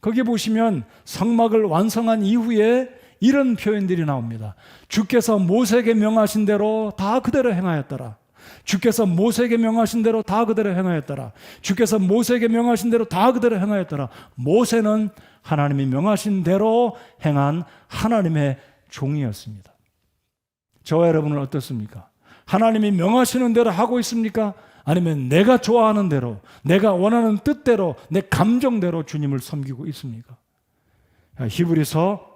거기 보시면 성막을 완성한 이후에 이런 표현들이 나옵니다. 주께서 모세에게 명하신 대로 다 그대로 행하였더라. 주께서 모세에게 명하신 대로 다 그대로 행하였더라. 주께서 모세에게 명하신 대로 다 그대로 행하였더라. 모세는 하나님이 명하신 대로 행한 하나님의 종이었습니다. 저와 여러분은 어떻습니까? 하나님이 명하시는 대로 하고 있습니까? 아니면 내가 좋아하는 대로, 내가 원하는 뜻대로, 내 감정대로 주님을 섬기고 있습니까? 히브리서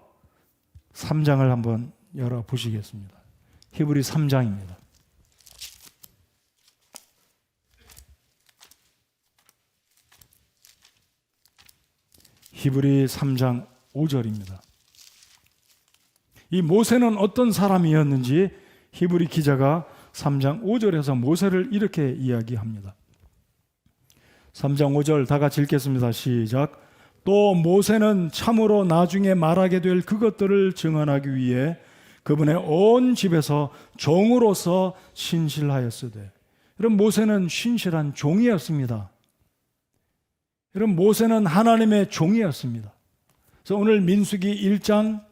3장을 한번 열어보시겠습니다. 히브리 3장입니다. 히브리 3장 5절입니다. 이 모세는 어떤 사람이었는지 히브리 기자가 3장 5절에서 모세를 이렇게 이야기합니다. 3장 5절 다 같이 읽겠습니다. 시작. 또 모세는 참으로 나중에 말하게 될 그것들을 증언하기 위해 그분의 온 집에서 종으로서 신실하였으되. 여러분, 모세는 신실한 종이었습니다. 여러분, 모세는 하나님의 종이었습니다. 그래서 오늘 민수기 1장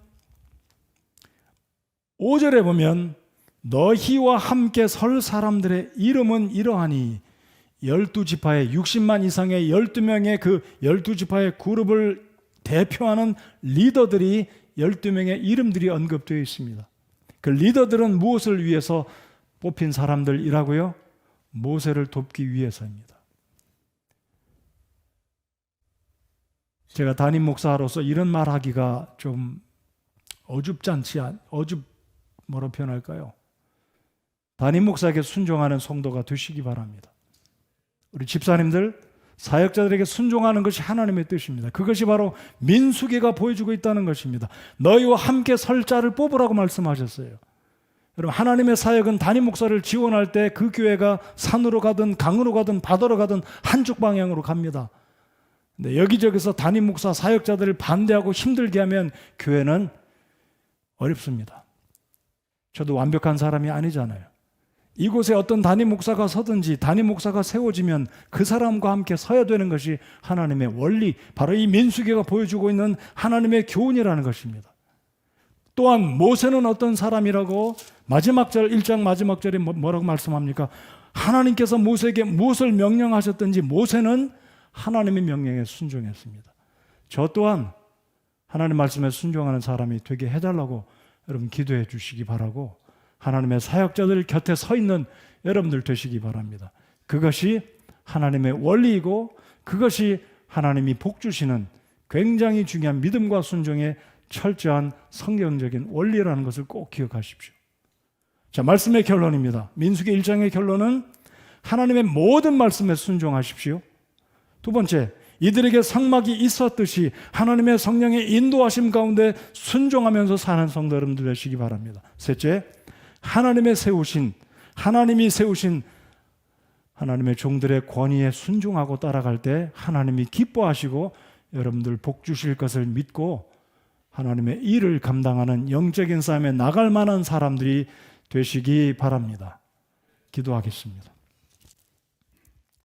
5절에 보면 너희와 함께 설 사람들의 이름은 이러하니 12지파의 60만 이상의 12명의 그 12지파의 그룹을 대표하는 리더들이 12명의 이름들이 언급되어 있습니다. 그 리더들은 무엇을 위해서 뽑힌 사람들이라고요? 모세를 돕기 위해서입니다. 제가 담임 목사로서 이런 말하기가 좀 뭐로 표현할까요? 담임 목사에게 순종하는 성도가 되시기 바랍니다. 우리 집사님들, 사역자들에게 순종하는 것이 하나님의 뜻입니다. 그것이 바로 민수기가 보여주고 있다는 것입니다. 너희와 함께 설 자를 뽑으라고 말씀하셨어요. 여러분, 하나님의 사역은 담임 목사를 지원할 때 그 교회가 산으로 가든 강으로 가든 바다로 가든 한쪽 방향으로 갑니다. 근데 여기저기서 담임 목사 사역자들을 반대하고 힘들게 하면 교회는 어렵습니다. 저도 완벽한 사람이 아니잖아요. 이곳에 어떤 담임 목사가 서든지 담임 목사가 세워지면 그 사람과 함께 서야 되는 것이 하나님의 원리, 바로 이 민수기가 보여주고 있는 하나님의 교훈이라는 것입니다. 또한 모세는 어떤 사람이라고 마지막 절 1장 마지막 절에 뭐라고 말씀합니까? 하나님께서 모세에게 무엇을 명령하셨든지 모세는 하나님의 명령에 순종했습니다. 저 또한 하나님 말씀에 순종하는 사람이 되게 해달라고 여러분 기도해 주시기 바라고, 하나님의 사역자들 곁에 서 있는 여러분들 되시기 바랍니다. 그것이 하나님의 원리이고 그것이 하나님이 복 주시는 굉장히 중요한 믿음과 순종의 철저한 성경적인 원리라는 것을 꼭 기억하십시오. 자, 말씀의 결론입니다. 민수기 1장의 결론은 하나님의 모든 말씀에 순종하십시오. 두 번째, 이들에게 성막이 있었듯이 하나님의 성령의 인도하심 가운데 순종하면서 사는 성도 여러분들 되시기 바랍니다. 셋째, 하나님이 세우신 하나님의 종들의 권위에 순종하고 따라갈 때 하나님이 기뻐하시고 여러분들 복 주실 것을 믿고 하나님의 일을 감당하는 영적인 싸움에 나갈 만한 사람들이 되시기 바랍니다. 기도하겠습니다.